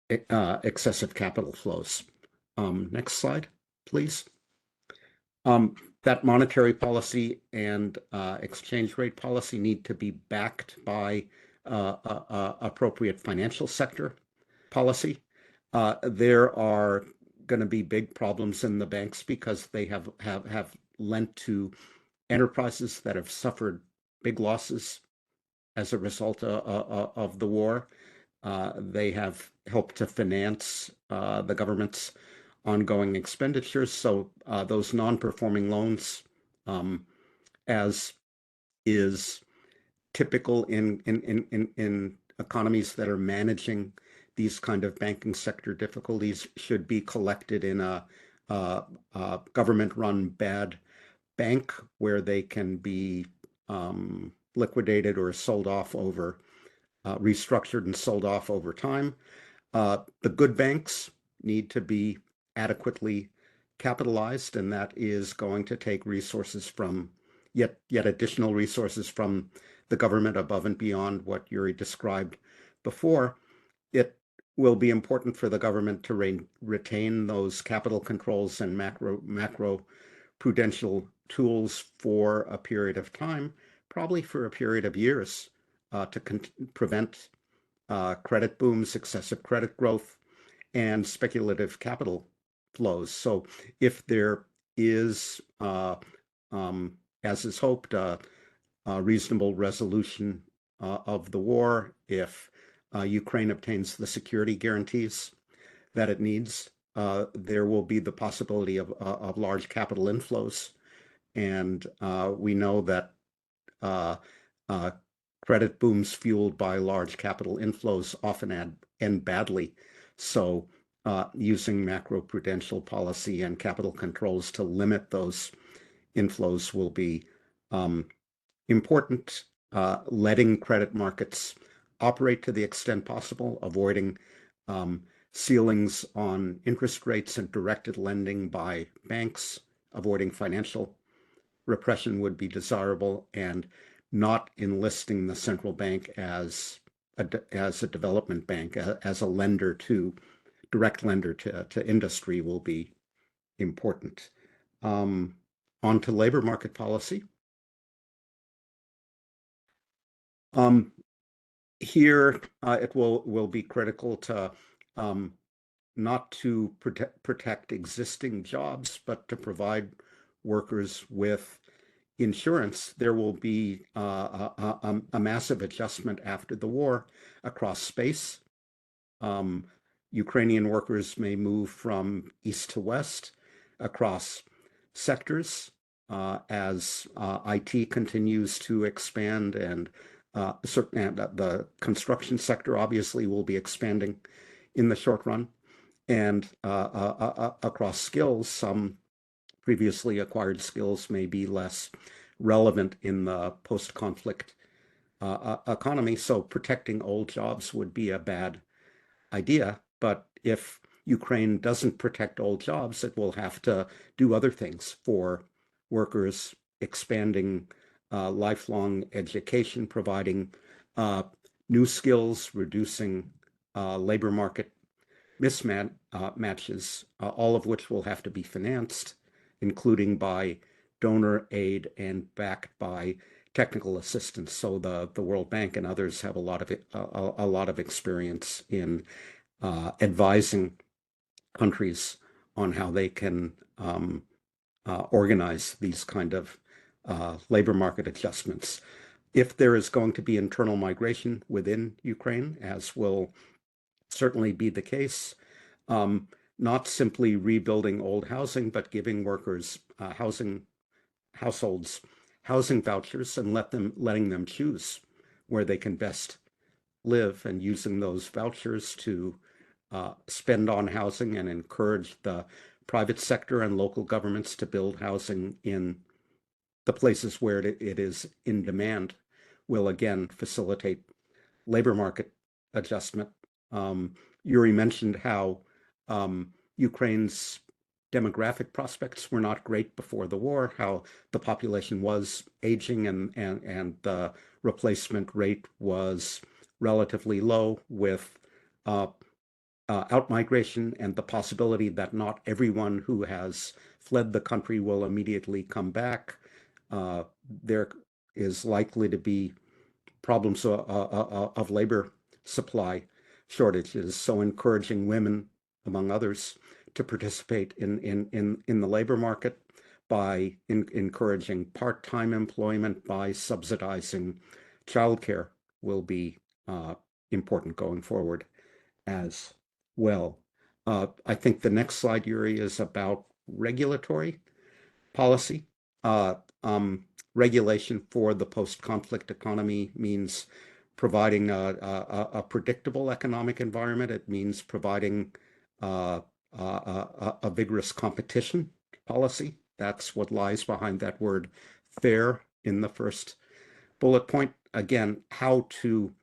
excessive capital flows. Next slide, please. That monetary policy and exchange rate policy need to be backed by appropriate financial sector policy. There are going to be big problems in the banks because they have lent to enterprises that have suffered big losses as a result of the war. They have helped to finance the government's ongoing expenditures. So those non-performing loans, as is typical in economies that are managing these kind of banking sector difficulties, should be collected in a government-run bad bank where they can be liquidated or sold off over, restructured and sold off over time. The good banks need to be adequately capitalized, and that is going to take resources from yet additional resources from the government above and beyond what Yuriy described before. It will be important for the government to retain those capital controls and macro prudential tools for a period of time, probably for a period of years, to prevent credit booms, excessive credit growth, and speculative capital flows. So if there is, as is hoped, a reasonable resolution of the war, if Ukraine obtains the security guarantees that it needs, there will be the possibility of large capital inflows. And we know that credit booms fueled by large capital inflows often end badly. So using macroprudential policy and capital controls to limit those inflows will be important. Letting credit markets operate to the extent possible, avoiding ceilings on interest rates and directed lending by banks, avoiding financial repression would be desirable, and not enlisting the central bank as a development bank, as a lender to direct lender to industry will be important. On to labor market policy. Here, it will be critical to not to protect existing jobs, but to provide workers with insurance. There will be a massive adjustment after the war across space. Ukrainian workers may move from east to west across sectors as IT continues to expand, and the construction sector obviously will be expanding in the short run. And across skills, some previously acquired skills may be less relevant in the post-conflict economy. So protecting old jobs would be a bad idea. But if Ukraine doesn't protect old jobs, it will have to do other things for workers, expanding lifelong education, providing new skills, reducing labor market mismatches, all of which will have to be financed, including by donor aid and backed by technical assistance. So the World Bank and others have a lot of experience in advising countries on how they can organize these kind of labor market adjustments. If there is going to be internal migration within Ukraine, as will certainly be the case, not simply rebuilding old housing, but giving workers, households, housing vouchers and letting them choose where they can best live, and using those vouchers to spend on housing and encourage the private sector and local governments to build housing in the places where it is in demand will again facilitate labor market adjustment. Yuriy mentioned how Ukraine's demographic prospects were not great before the war, how the population was aging and the replacement rate was relatively low, with outmigration and the possibility that not everyone who has fled the country will immediately come back. There is likely to be problems of labor supply shortages, so encouraging women, among others, to participate in the labor market by encouraging part-time employment, by subsidizing childcare will be important going forward as well. I think the next slide, Yuriy, is about regulatory policy. Regulation for the post-conflict economy means providing a predictable economic environment. It means providing a vigorous competition policy. That's what lies behind that word fair in the first bullet point. Again, how to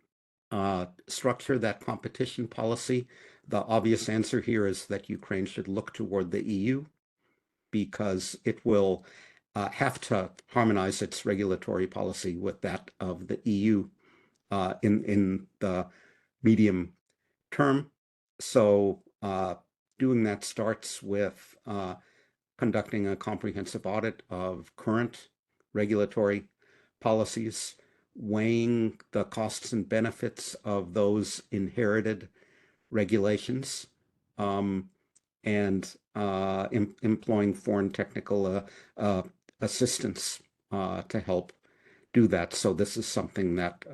structure that competition policy. The obvious answer here is that Ukraine should look toward the EU, because it will have to harmonize its regulatory policy with that of the EU in the medium term. So doing that starts with conducting a comprehensive audit of current regulatory policies, weighing the costs and benefits of those inherited regulations, and employing foreign technical assistance to help do that. So this is something that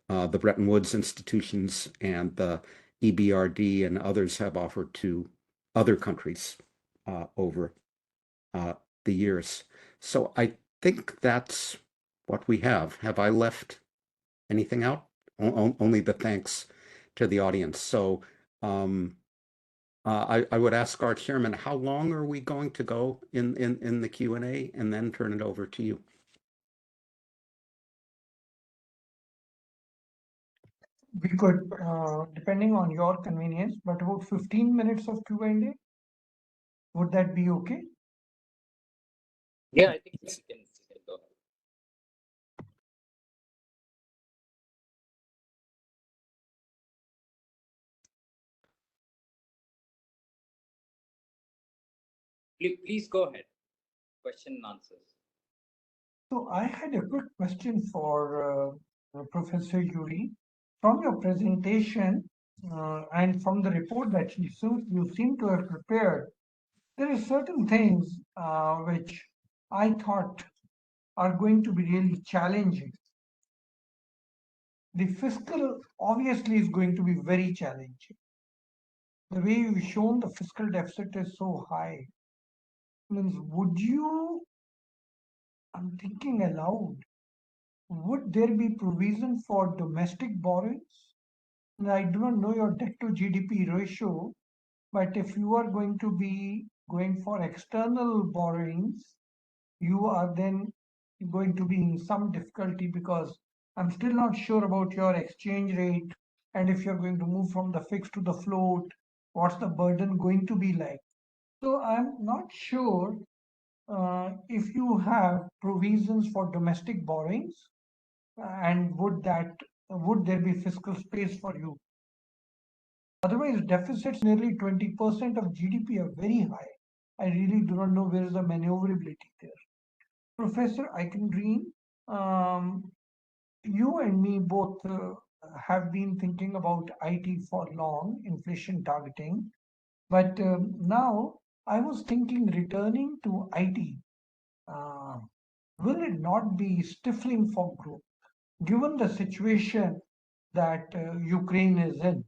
the Bretton Woods institutions and the EBRD and others have offered to other countries over the years. So I think that's what we have. Have I left anything out? Only the thanks to the audience. So I would ask our chairman, how long are we going to go in the Q&A, and then turn it over to you? We could, depending on your convenience, but about 15 minutes of Q&A. Would that be okay? Yeah, I think we can go. Please go ahead. Question and answers. So I had a quick question for Professor Yuriy. From your presentation and from the report that you seem to have prepared, there are certain things which I thought are going to be really challenging. The fiscal obviously is going to be very challenging. The way you've shown the fiscal deficit is so high. Means would you, I'm thinking aloud, would there be provision for domestic borrowings? And I do not know your debt to GDP ratio, but if you are going to be going for external borrowings, you are then going to be in some difficulty, because I'm still not sure about your exchange rate. And if you're going to move from the fixed to the float, what's the burden going to be like? So I'm not sure if you have provisions for domestic borrowings, and would there be fiscal space for you? Otherwise, deficits nearly 20% of GDP are very high. I really do not know where is the maneuverability there. Professor Eichengreen, you and me both have been thinking about IT for long, inflation targeting. But now I was thinking returning to IT, will it not be stifling for growth, given the situation that Ukraine is in?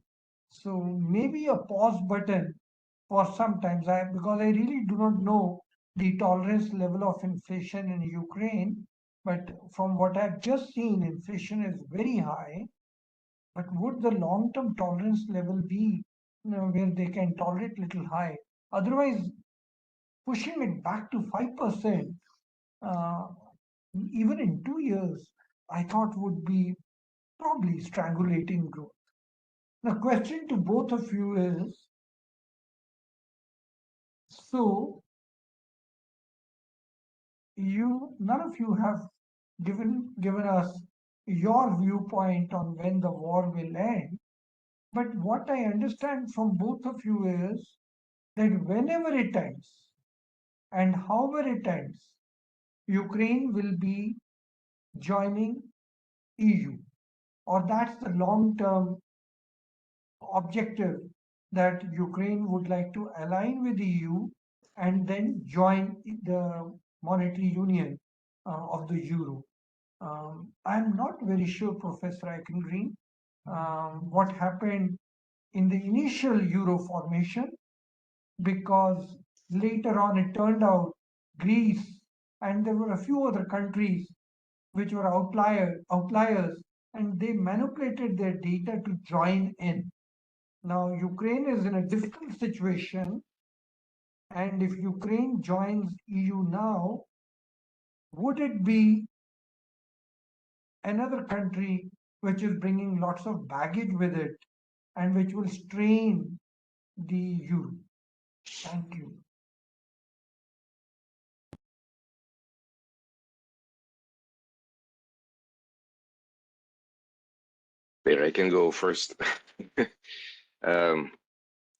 So maybe a pause button for sometimes, because I really do not know the tolerance level of inflation in Ukraine. But from what I've just seen, inflation is very high. But would the long-term tolerance level be, where they can tolerate little high? Otherwise, pushing it back to 5%, uh, even in 2 years, I thought would be probably strangulating growth. The question to both of you is, so none of you have given us your viewpoint on when the war will end. But what I understand from both of you is that whenever it ends and however it ends, Ukraine will be joining EU, or that's the long-term objective, that Ukraine would like to align with the EU and then join the monetary union of the euro. I'm not very sure, Professor Eichengreen, what happened in the initial euro formation, because later on it turned out Greece and there were a few other countries which were outliers, and they manipulated their data to join in. Now, Ukraine is in a difficult situation, and if Ukraine joins EU now, would it be another country which is bringing lots of baggage with it and which will strain the euro? Thank you. There, I can go first.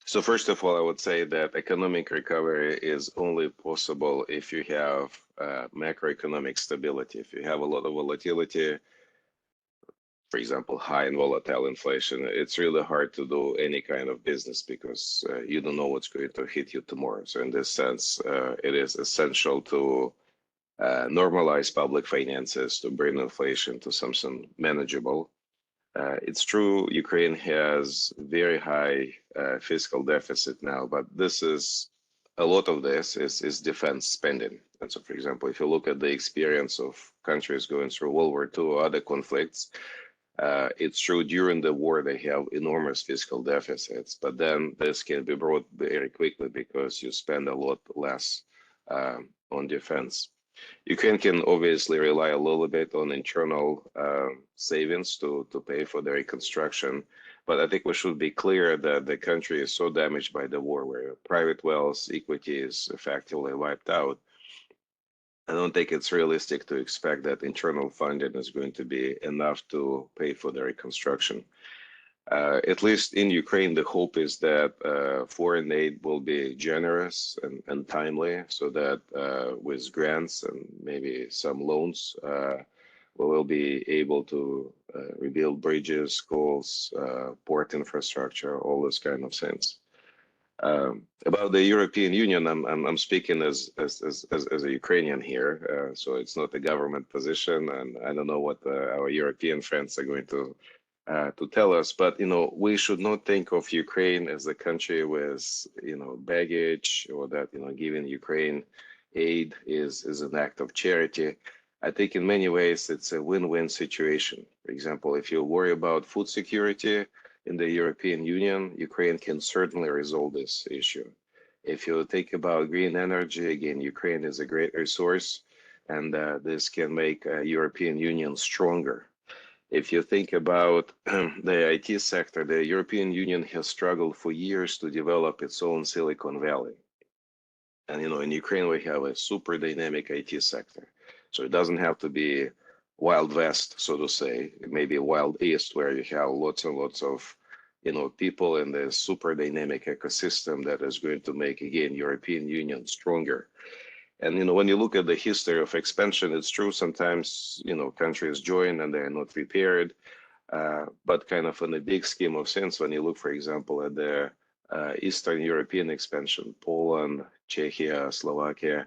So first of all, I would say that economic recovery is only possible if you have macroeconomic stability. If you have a lot of volatility, for example, high and volatile inflation, it's really hard to do any kind of business, because you don't know what's going to hit you tomorrow. So in this sense, it is essential to normalize public finances, to bring inflation to something manageable. It's true, Ukraine has very high fiscal deficit now, but a lot of this is defense spending. And so, for example, if you look at the experience of countries going through World War II or other conflicts, It's true during the war they have enormous fiscal deficits, but then this can be brought very quickly because you spend a lot less on defense. Ukraine can obviously rely a little bit on internal savings to pay for the reconstruction, but I think we should be clear that the country is so damaged by the war, where private wealth, equity is effectively wiped out. I don't think it's realistic to expect that internal funding is going to be enough to pay for the reconstruction. At least in Ukraine, the hope is that foreign aid will be generous and timely, so that with grants and maybe some loans, we will be able to rebuild bridges, schools, port infrastructure, all those kind of things. About the European Union, I'm speaking as a Ukrainian here, so it's not a government position, and I don't know what our European friends are going to tell us. But we should not think of Ukraine as a country with baggage, or that giving Ukraine aid is an act of charity. I think in many ways it's a win-win situation. For example, if you worry about food security in the European Union, Ukraine can certainly resolve this issue. If you think about green energy, again, Ukraine is a great resource, and this can make European Union stronger. If you think about the IT sector, the European Union has struggled for years to develop its own Silicon Valley. And in Ukraine, we have a super dynamic IT sector. So it doesn't have to be Wild West, so to say. It may be Wild East, where you have lots and lots of people in this super dynamic ecosystem that is going to make, again, European Union stronger. And when you look at the history of expansion, it's true sometimes countries join and they're not prepared. But kind of in a big scheme of things, when you look, for example, at the Eastern European expansion, Poland, Czechia, Slovakia,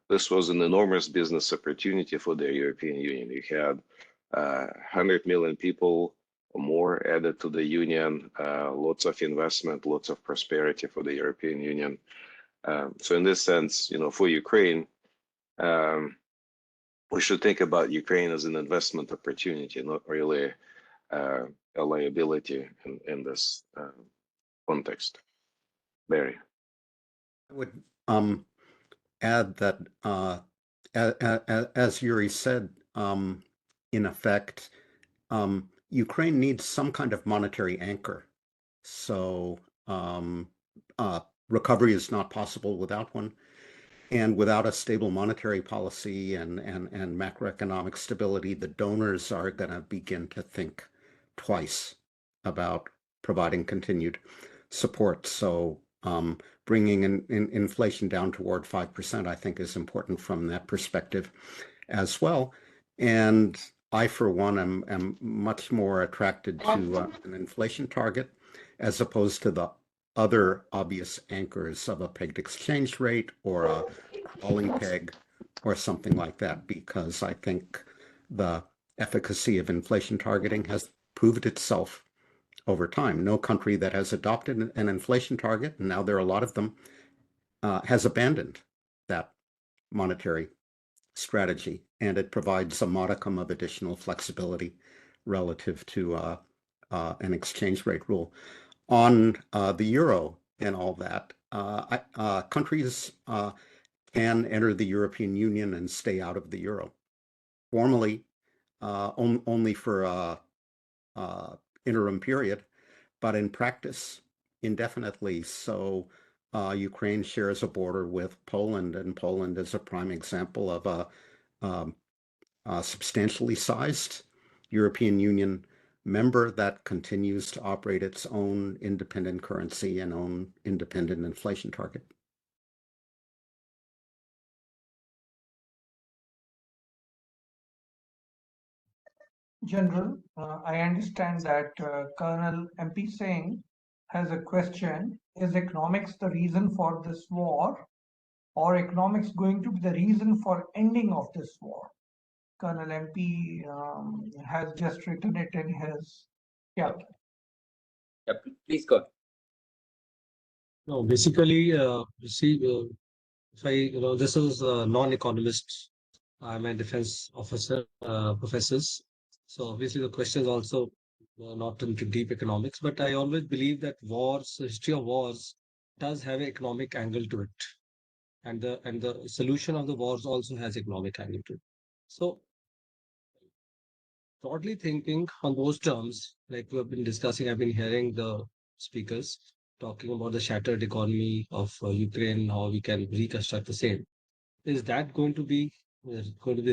this was an enormous business opportunity for the European Union. You had 100 million people or more added to the union, lots of investment, lots of prosperity for the European Union. So in this sense, for Ukraine, we should think about Ukraine as an investment opportunity, not really a liability in this context. Barry. I would add that, as Yuriy said, in effect, Ukraine needs some kind of monetary anchor. So recovery is not possible without one. And without a stable monetary policy and macroeconomic stability, the donors are going to begin to think twice about providing continued support. So bringing in inflation down toward 5%, I think, is important from that perspective as well. And I, for one, am much more attracted to an inflation target as opposed to the other obvious anchors of a pegged exchange rate or a crawling peg or something like that, because I think the efficacy of inflation targeting has proved itself over time. No country that has adopted an inflation target, and now there are a lot of them, has abandoned that monetary strategy, and it provides a modicum of additional flexibility relative to an exchange rate rule. On the euro and all that, countries can enter the European Union and stay out of the euro. Formally, only for a interim period, but in practice, indefinitely. So Ukraine shares a border with Poland, and Poland is a prime example of a substantially sized European Union member that continues to operate its own independent currency and own independent inflation target. General, I understand that Colonel MP Singh has a question. Is economics the reason for this war, or economics going to be the reason for ending of this war? Colonel MP has just written it in his, yeah. Yeah, please go. No, basically, you see, if I, this is a non-economist. I'm a defense officer, professors. So obviously the question is also not into deep economics, but I always believe that wars, the history of wars, does have an economic angle to it, and the solution of the wars also has economic angle to it. So broadly thinking on those terms, like we have been discussing, I've been hearing the speakers talking about the shattered economy of Ukraine, how we can reconstruct the same. Is that going to be a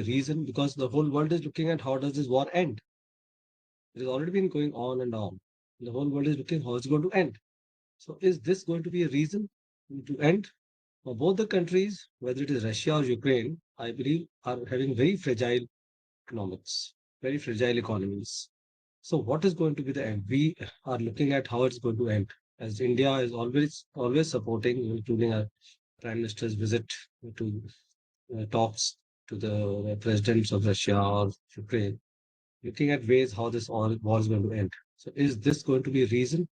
reason? Because the whole world is looking at how does this war end? It has already been going on and on. The whole world is looking how it's going to end. So is this going to be a reason to end? Now, both the countries, whether it is Russia or Ukraine, I believe are having very fragile economics, very fragile economies. So what is going to be the end? We are looking at how it's going to end. As India is always supporting, including our Prime Minister's visit to talks to the presidents of Russia or Ukraine, looking at ways how this all war is going to end. So is this going to be a reason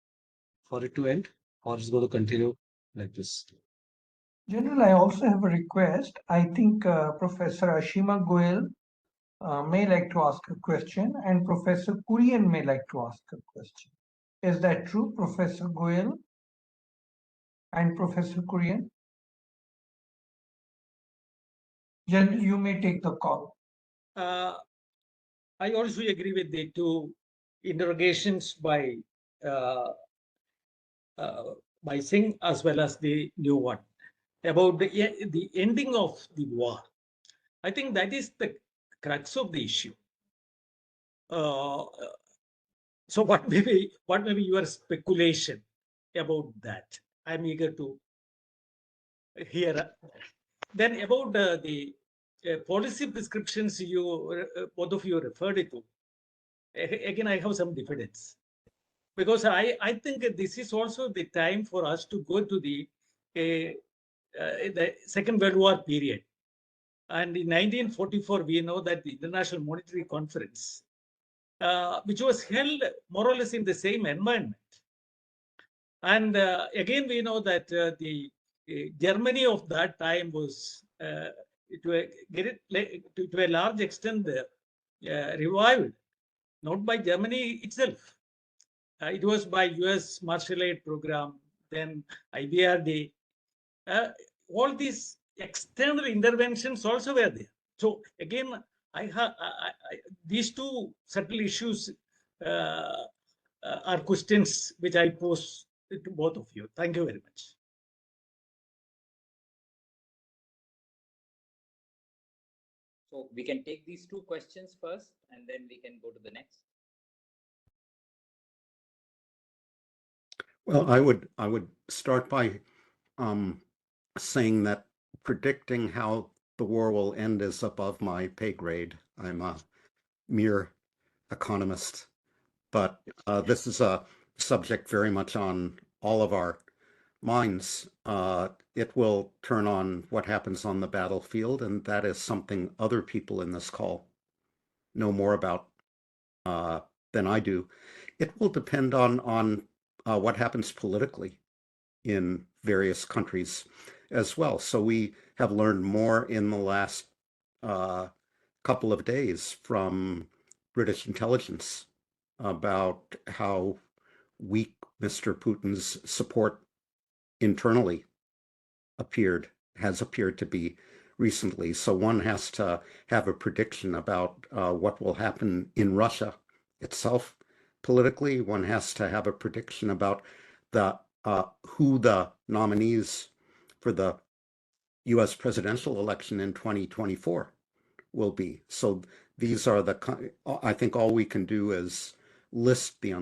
for it to end, or is it going to continue like this? General, I also have a request. I think Professor Ashima Goel may like to ask a question, and Professor Kurian may like to ask a question. Is that true, Professor Goel and Professor Kurian? General, you may take the call. I also agree with the two interrogations uh, by Singh as well as the new one about the ending of the war. I think that is the crux of the issue. So what may be your speculation about that? I'm eager to hear. Then about the policy prescriptions you both of you referred to. Again, I have some diffidence because I think this is also the time for us to go to the Second World War period. And in 1944, we know that the International Monetary Conference, which was held more or less in the same environment. And again, we know that the Germany of that time was, to a large extent, revived, not by Germany itself. It was by US Marshall Aid Program, then IBRD. All these external interventions also were there. So again, these two subtle issues are questions which I pose to both of you. Thank you very much. So we can take these two questions first, and then we can go to the next. Well, I would start by saying that predicting how the war will end is above my pay grade. I'm a mere economist, but this is a subject very much on all of our minds. It will turn on what happens on the battlefield, and that is something other people in this call know more about than I do. It will depend on what happens politically in various countries as well. So we have learned more in the last couple of days from British intelligence about how weak Mr. Putin's support internally has appeared to be recently. So one has to have a prediction about what will happen in Russia itself politically. One has to have a prediction about the who the nominees for the U.S. presidential election in 2024 will be. So these are I think all we can do is list the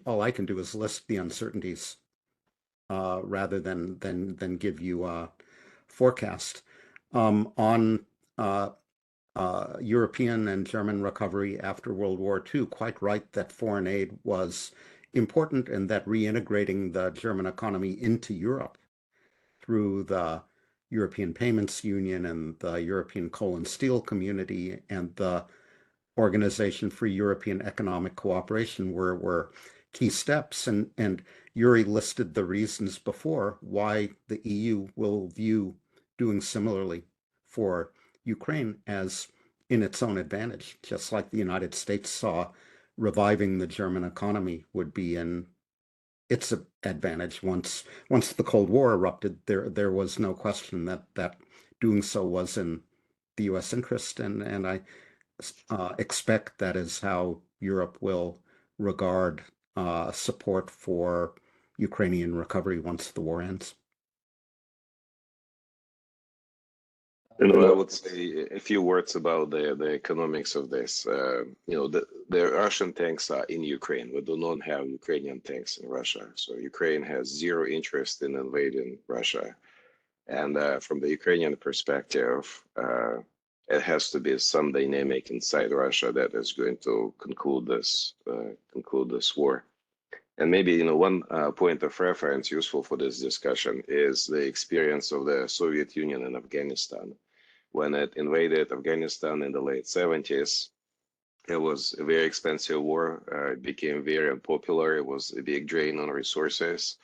all I can do is list the uncertainties rather than give you a forecast. On European and German recovery after World War II, quite right that foreign aid was important and that reintegrating the German economy into Europe through the European Payments Union and the European Coal and Steel Community and the Organization for European Economic Cooperation were key steps. And Yuriy listed the reasons before why the EU will view doing similarly for Ukraine as in its own advantage, just like the United States saw reviving the German economy would be in its advantage. Once the Cold War erupted, there was no question that doing so was in the U.S. interest, and I expect that is how Europe will regard support for Ukrainian recovery once the war ends. I would say a few words about the economics of this. The Russian tanks are in Ukraine. We do not have Ukrainian tanks in Russia. So Ukraine has zero interest in invading Russia. And from the Ukrainian perspective, it has to be some dynamic inside Russia that is going to conclude this war. And maybe one point of reference useful for this discussion is the experience of the Soviet Union in Afghanistan. When it invaded Afghanistan in the late 70s, it was a very expensive war. It became very unpopular. It was a big drain on resources.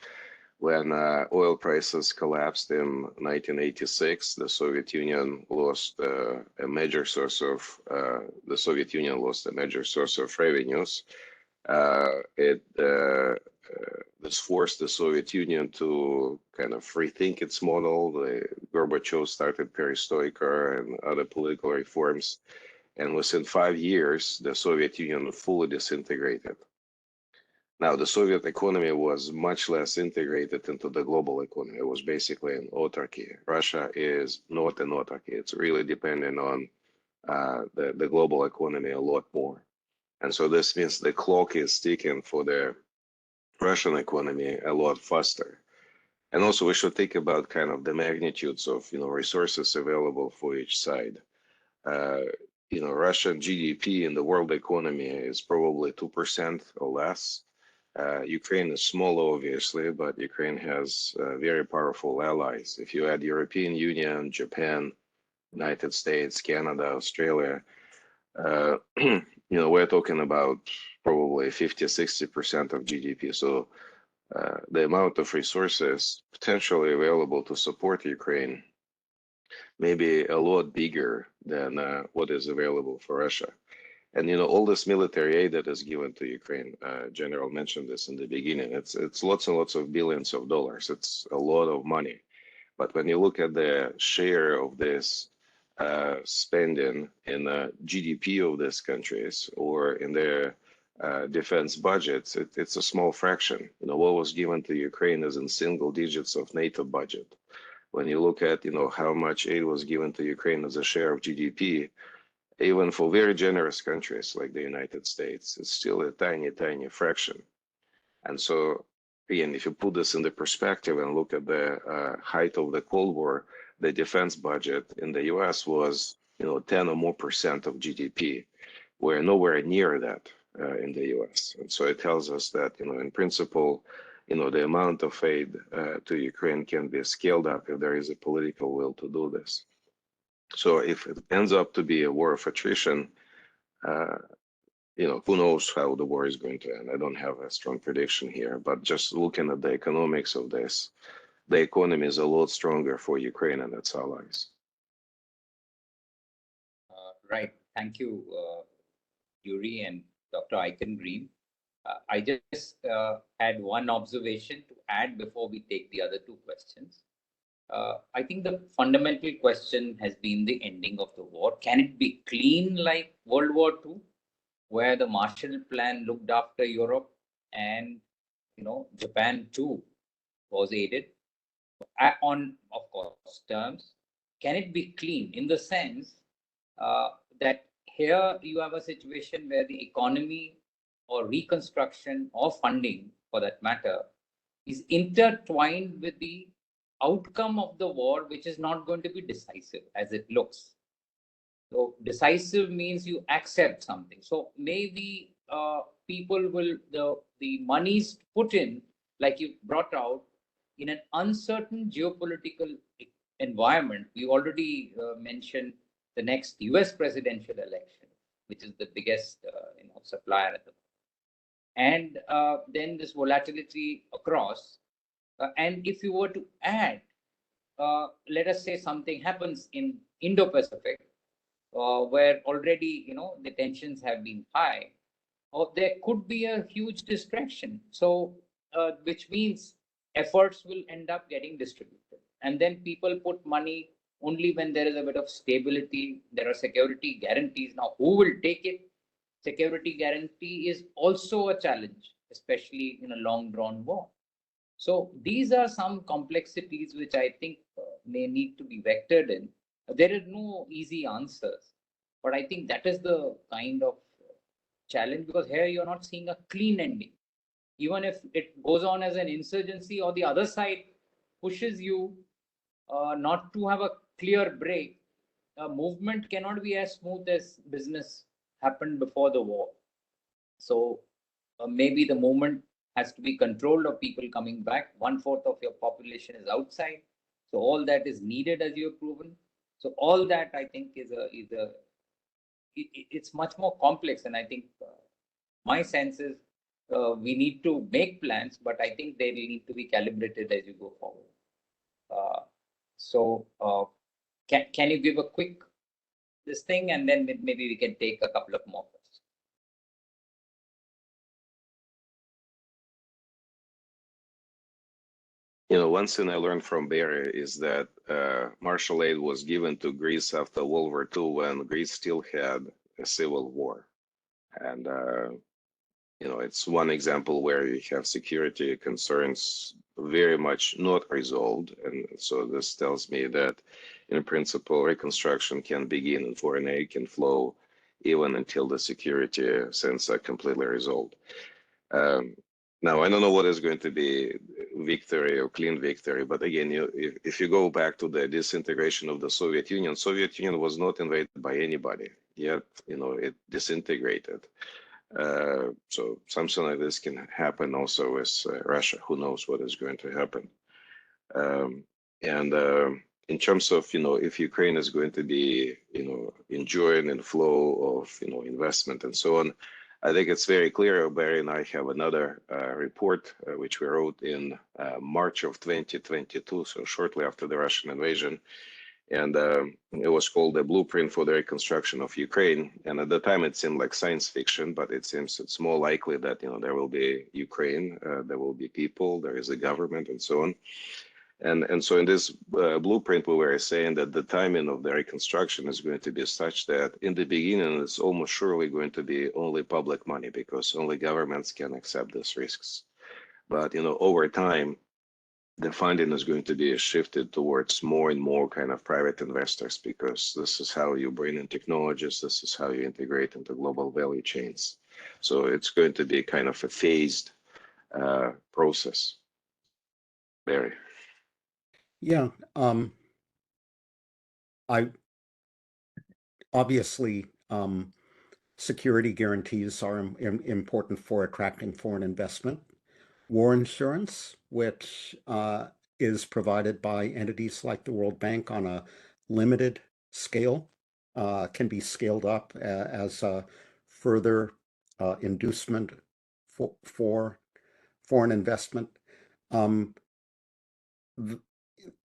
When oil prices collapsed in 1986, the Soviet Union lost a major source of revenues. This forced the Soviet Union to kind of rethink its model. Gorbachev started perestroika and other political reforms. And within 5 years, the Soviet Union fully disintegrated. Now, the Soviet economy was much less integrated into the global economy. It was basically an autarky. Russia is not an autarky. It's really dependent on the global economy a lot more. And so this means the clock is ticking for the Russian economy a lot faster. And also we should think about kind of the magnitudes of resources available for each side. Russian GDP in the world economy is probably 2% or less. Ukraine is small, obviously, but Ukraine has very powerful allies. If you add European Union, Japan, United States, Canada, Australia, we're talking about probably 50-60% of GDP. So the amount of resources potentially available to support Ukraine may be a lot bigger than what is available for Russia. And all this military aid that is given to Ukraine, General mentioned this in the beginning. It's lots and lots of billions of dollars. It's a lot of money. But when you look at the share of this spending in GDP of these countries or in their defense budgets, it's a small fraction. What was given to Ukraine is in single digits of NATO budget. When you look at how much aid was given to Ukraine as a share of GDP, even for very generous countries like the United States, it's still a tiny, tiny fraction. And so, again, if you put this in the perspective and look at the height of the Cold War, the defense budget in the US was 10 or more % of GDP. We're nowhere near that in the US. And so it tells us that, in principle, the amount of aid to Ukraine can be scaled up if there is a political will to do this. So if it ends up to be a war of attrition, who knows how the war is going to end. I don't have a strong prediction here, but just looking at the economics of this, the economy is a lot stronger for Ukraine and its allies. Right. Thank you, Yuriy and Dr. Eichengreen. I just had one observation to add before we take the other two questions. I think the fundamental question has been the ending of the war. Can it be clean like World War II, where the Marshall Plan looked after Europe and Japan too was aided on, of course, terms? Can it be clean in the sense that here you have a situation where the economy or reconstruction or funding, for that matter, is intertwined with the outcome of the war, which is not going to be decisive as it looks. So decisive means you accept something. So maybe people will, the monies put in, like you brought out, in an uncertain geopolitical environment. We already mentioned the next US presidential election, which is the biggest supplier at the moment. And then this volatility across. And if you were to add, let us say something happens in Indo-Pacific, where already, the tensions have been high, or there could be a huge distraction. So, which means efforts will end up getting distributed. And then people put money only when there is a bit of stability, there are security guarantees. Now, who will take it? Security guarantee is also a challenge, especially in a long drawn war. So these are some complexities which I think may need to be vectored in. There is no easy answers, but I think that is the kind of challenge, because here you're not seeing a clean ending. Even if it goes on as an insurgency, or the other side pushes you not to have a clear break, a movement cannot be as smooth as business happened before the war. So maybe the movement has to be controlled of people coming back. 1/4 of your population is outside. So all that is needed, as you have proven. So all that, I think, it's much more complex. And I think my sense is we need to make plans, but I think they will need to be calibrated as you go forward. Can you give a quick this thing, and then maybe we can take a couple of more questions. One thing I learned from Barry is that martial aid was given to Greece after World War II, when Greece still had a civil war. And, it's one example where you have security concerns very much not resolved. And so this tells me that, in principle, reconstruction can begin and foreign aid can flow even until the security sense are completely resolved. Now, I don't know what is going to be victory or clean victory, but again, if you go back to the disintegration of the Soviet Union was not invaded by anybody, yet, it disintegrated. So something like this can happen also with Russia. Who knows what is going to happen? In terms of, if Ukraine is going to be, enjoying a flow of, investment and so on, I think it's very clear. Barry and I have another report which we wrote in March of 2022, so shortly after the Russian invasion. And it was called The Blueprint for the Reconstruction of Ukraine. And at the time, it seemed like science fiction, but it seems it's more likely that, there will be Ukraine, there will be people, there is a government, and so on. And so in this blueprint, we were saying that the timing of the reconstruction is going to be such that in the beginning, it's almost surely going to be only public money, because only governments can accept these risks. But, over time, the funding is going to be shifted towards more and more kind of private investors, because this is how you bring in technologies. This is how you integrate into global value chains. So it's going to be kind of a phased process. Barry. Yeah, I obviously security guarantees are important for attracting foreign investment. War insurance, which is provided by entities like the World Bank on a limited scale, can be scaled up as a further inducement for foreign investment.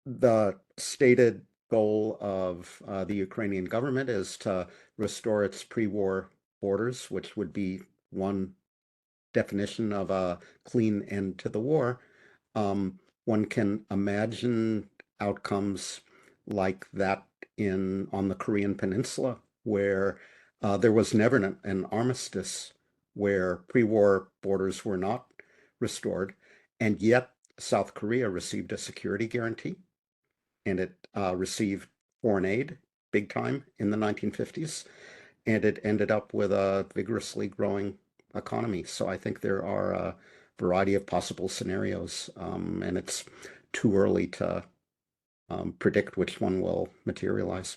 The stated goal of the Ukrainian government is to restore its pre-war borders, which would be one definition of a clean end to the war. One can imagine outcomes like that on the Korean Peninsula, where there was never an armistice, where pre-war borders were not restored, and yet South Korea received a security guarantee, and it received foreign aid big time in the 1950s, and it ended up with a vigorously growing economy. So I think there are a variety of possible scenarios, and it's too early to predict which one will materialize.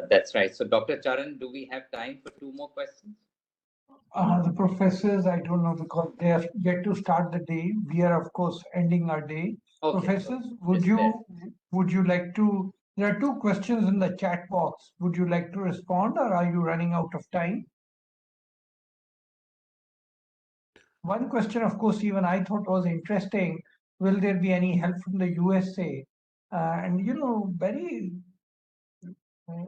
That's right. So, Dr. Charan, do we have time for 2 more questions? The professors, I don't know, because they are yet to start the day. We are, of course, ending our day. Okay, Professors, so would you like to? There are 2 questions in the chat box. Would you like to respond, or are you running out of time? One question, of course, even I thought was interesting. Will there be any help from the USA And very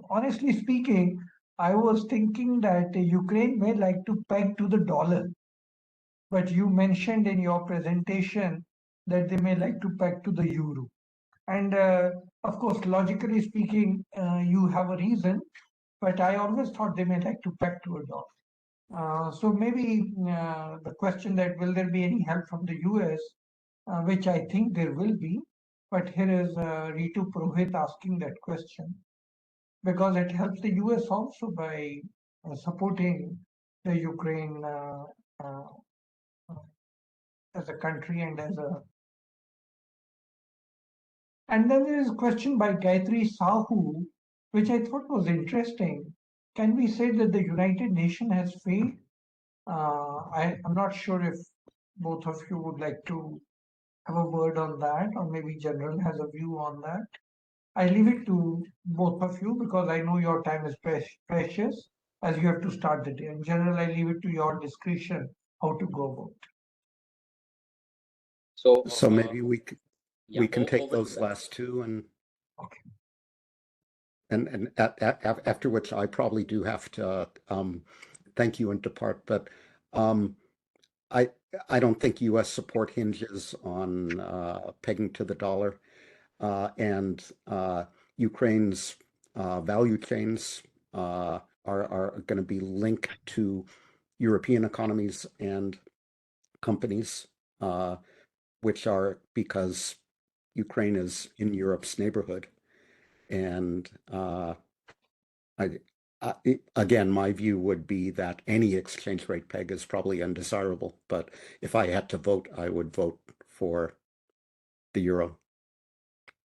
honestly speaking, I was thinking that Ukraine may like to peg to the dollar, but you mentioned in your presentation that they may like to peg to the euro. And of course, logically speaking, you have a reason, but I always thought they may like to peg to a dollar. So maybe the question that will there be any help from the US, which I think there will be, but here is Ritu Purohit asking that question because it helps the US also by supporting the Ukraine uh, as a country and as a. And then there is a question by Gayatri Sahu, which I thought was interesting. Can we say that the United Nations has failed? I'm not sure if both of you would like to have a word on that, or maybe General has a view on that. I leave it to both of you because I know your time is precious as you have to start the day. In general, I leave it to your discretion how to go about it. So maybe we can take over to those that. last two Okay. and after which I probably do have to thank you and depart. But I don't think U.S. support hinges on pegging to the dollar, and Ukraine's value chains are going to be linked to European economies and companies, which are because Ukraine is in Europe's neighborhood. And again, my view would be that any exchange rate peg is probably undesirable. But if I had to vote, I would vote for the euro.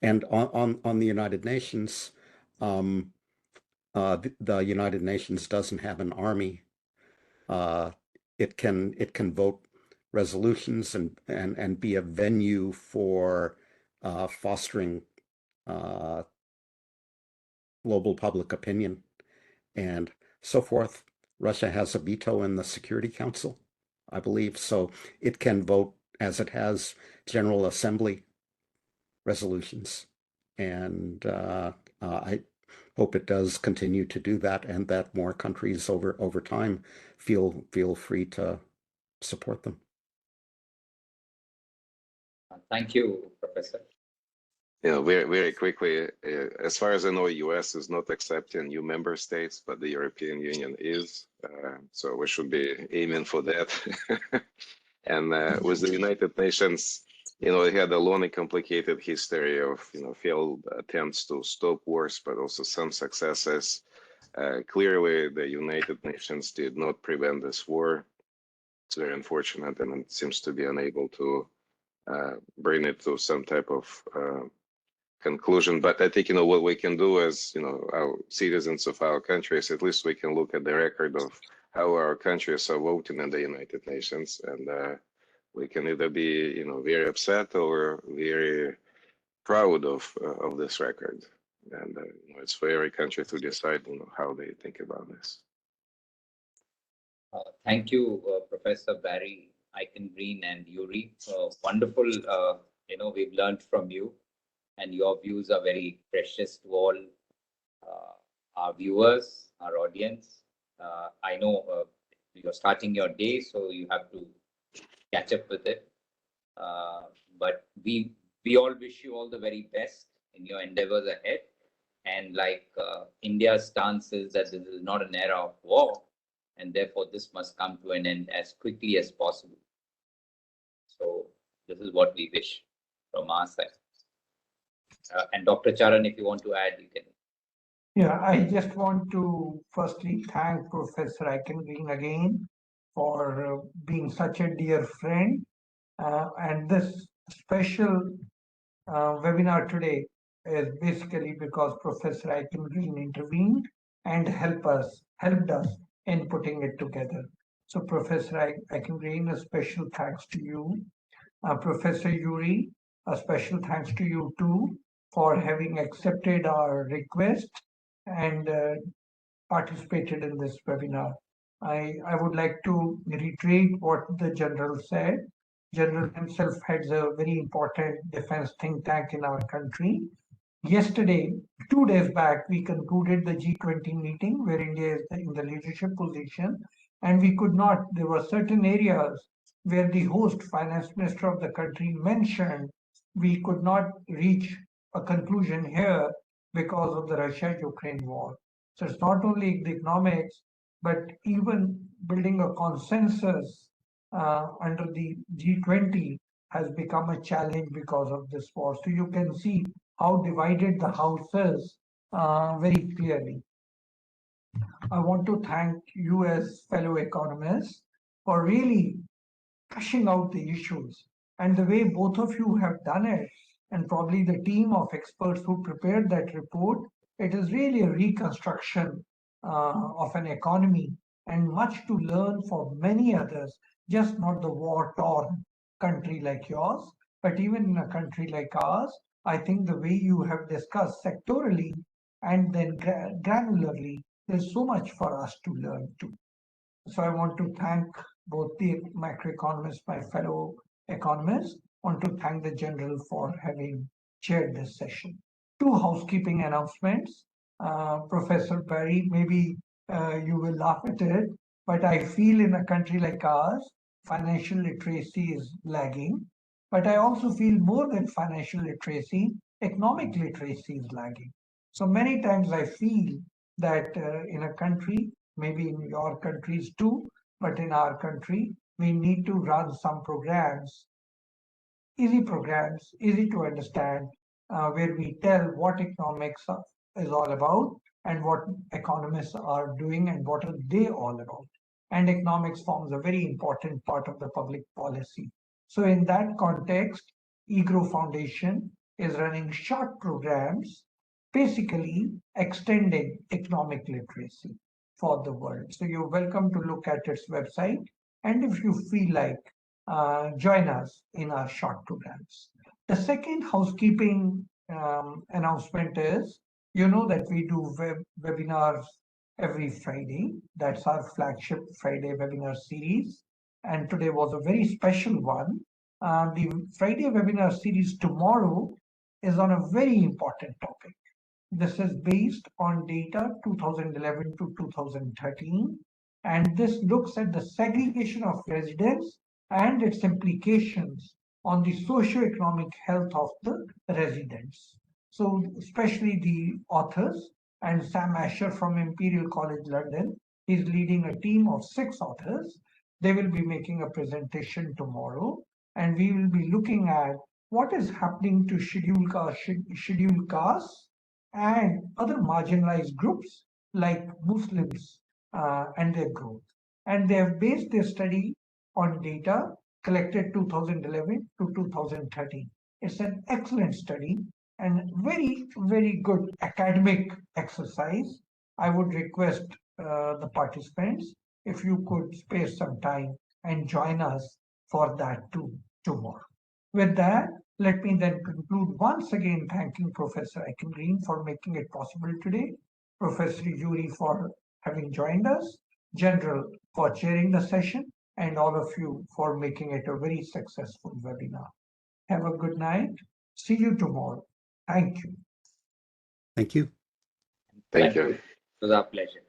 And on the United Nations, the United Nations doesn't have an army. It can vote resolutions and be a venue for fostering global public opinion and so forth. Russia has a veto in the Security Council, I believe, so it can vote as it has General Assembly resolutions. And I hope it does continue to do that, and that more countries over time feel free to support them. Thank you, Professor. Very quickly, as far as I know, US is not accepting new member states, but the European Union is. So we should be aiming for that. And with the United Nations, it had a long and complicated history of, failed attempts to stop wars, but also some successes. Clearly, the United Nations did not prevent this war. It's very unfortunate, and it seems to be unable to bring it to some type of conclusion. But I think, what we can do as, our citizens of our countries, at least we can look at the record of how our countries are voting in the United Nations. And we can either be, very upset or very proud of this record. And it's for every country to decide, how they think about this. Thank you, Professor Barry, Eichengreen, and Yuriy. Wonderful, we've learned from you, and your views are very precious to all our viewers, our audience. I know you're starting your day, so you have to catch up with it. But we all wish you all the very best in your endeavors ahead. And like India's stance is that this is not an era of war, and therefore this must come to an end as quickly as possible. So this is what we wish from our side. And Dr. Charan, if you want to add, you can. Yeah, I just want to firstly thank Professor Eichengreen again for being such a dear friend. And this special webinar today is basically because Professor Eichengreen intervened and helped us in putting it together. So Professor Eichengreen, a special thanks to you. Professor Yuriy, a special thanks to you too for having accepted our request and participated in this webinar. I would like to reiterate what the General said. General himself heads a very important defense think tank in our country, Yesterday, 2 days back, we concluded the G20 meeting where India is in the leadership position, and we could not, there were certain areas where the host finance minister of the country mentioned we could not reach a conclusion here because of the Russia-Ukraine war. So it's not only the economics, but even building a consensus under the G20 has become a challenge because of this war. So you can see how divided the House is very clearly. I want to thank you as fellow economists for really hashing out the issues and the way both of you have done it, and probably the team of experts who prepared that report. It is really a reconstruction of an economy and much to learn for many others, just not the war-torn country like yours, but even in a country like ours. I think the way you have discussed sectorally and then granularly, there's so much for us to learn too. So I want to thank both the macroeconomists, my fellow economists. Want to thank the General for having chaired this session. Two housekeeping announcements. Professor Barry, maybe you will laugh at it, but I feel in a country like ours, financial literacy is lagging. But I also feel more than financial literacy, economic literacy is lagging. So many times I feel that in a country, maybe in your countries too, but in our country, we need to run some programs, easy to understand, where we tell what economics is all about and what economists are doing and what are they all about. And economics forms a very important part of the public policy. So in that context, EGROW Foundation is running short programs, basically extending economic literacy for the world. So you're welcome to look at its website. And if you feel like, join us in our short programs. The second housekeeping announcement is, you know that we do webinars every Friday. That's our flagship Friday webinar series. And today was a very special one. The Friday webinar series tomorrow is on a very important topic. This is based on data 2011 to 2013, and this looks at the segregation of residents and its implications on the socio-economic health of the residents. So especially the authors, and Sam Asher from Imperial College London is leading a team of 6 authors. They will be making a presentation tomorrow, and we will be looking at what is happening to scheduled castes and other marginalized groups like Muslims and their growth. And they have based their study on data collected 2011 to 2013. It's an excellent study and very, very good academic exercise. I would request the participants if you could spare some time and join us for that too tomorrow. With that, let me then conclude once again thanking Professor Eichengreen for making it possible today, Professor Yuriy for having joined us, General for chairing the session, and all of you for making it a very successful webinar. Have a good night. See you tomorrow. Thank you. Thank you. Thank you. It was our pleasure.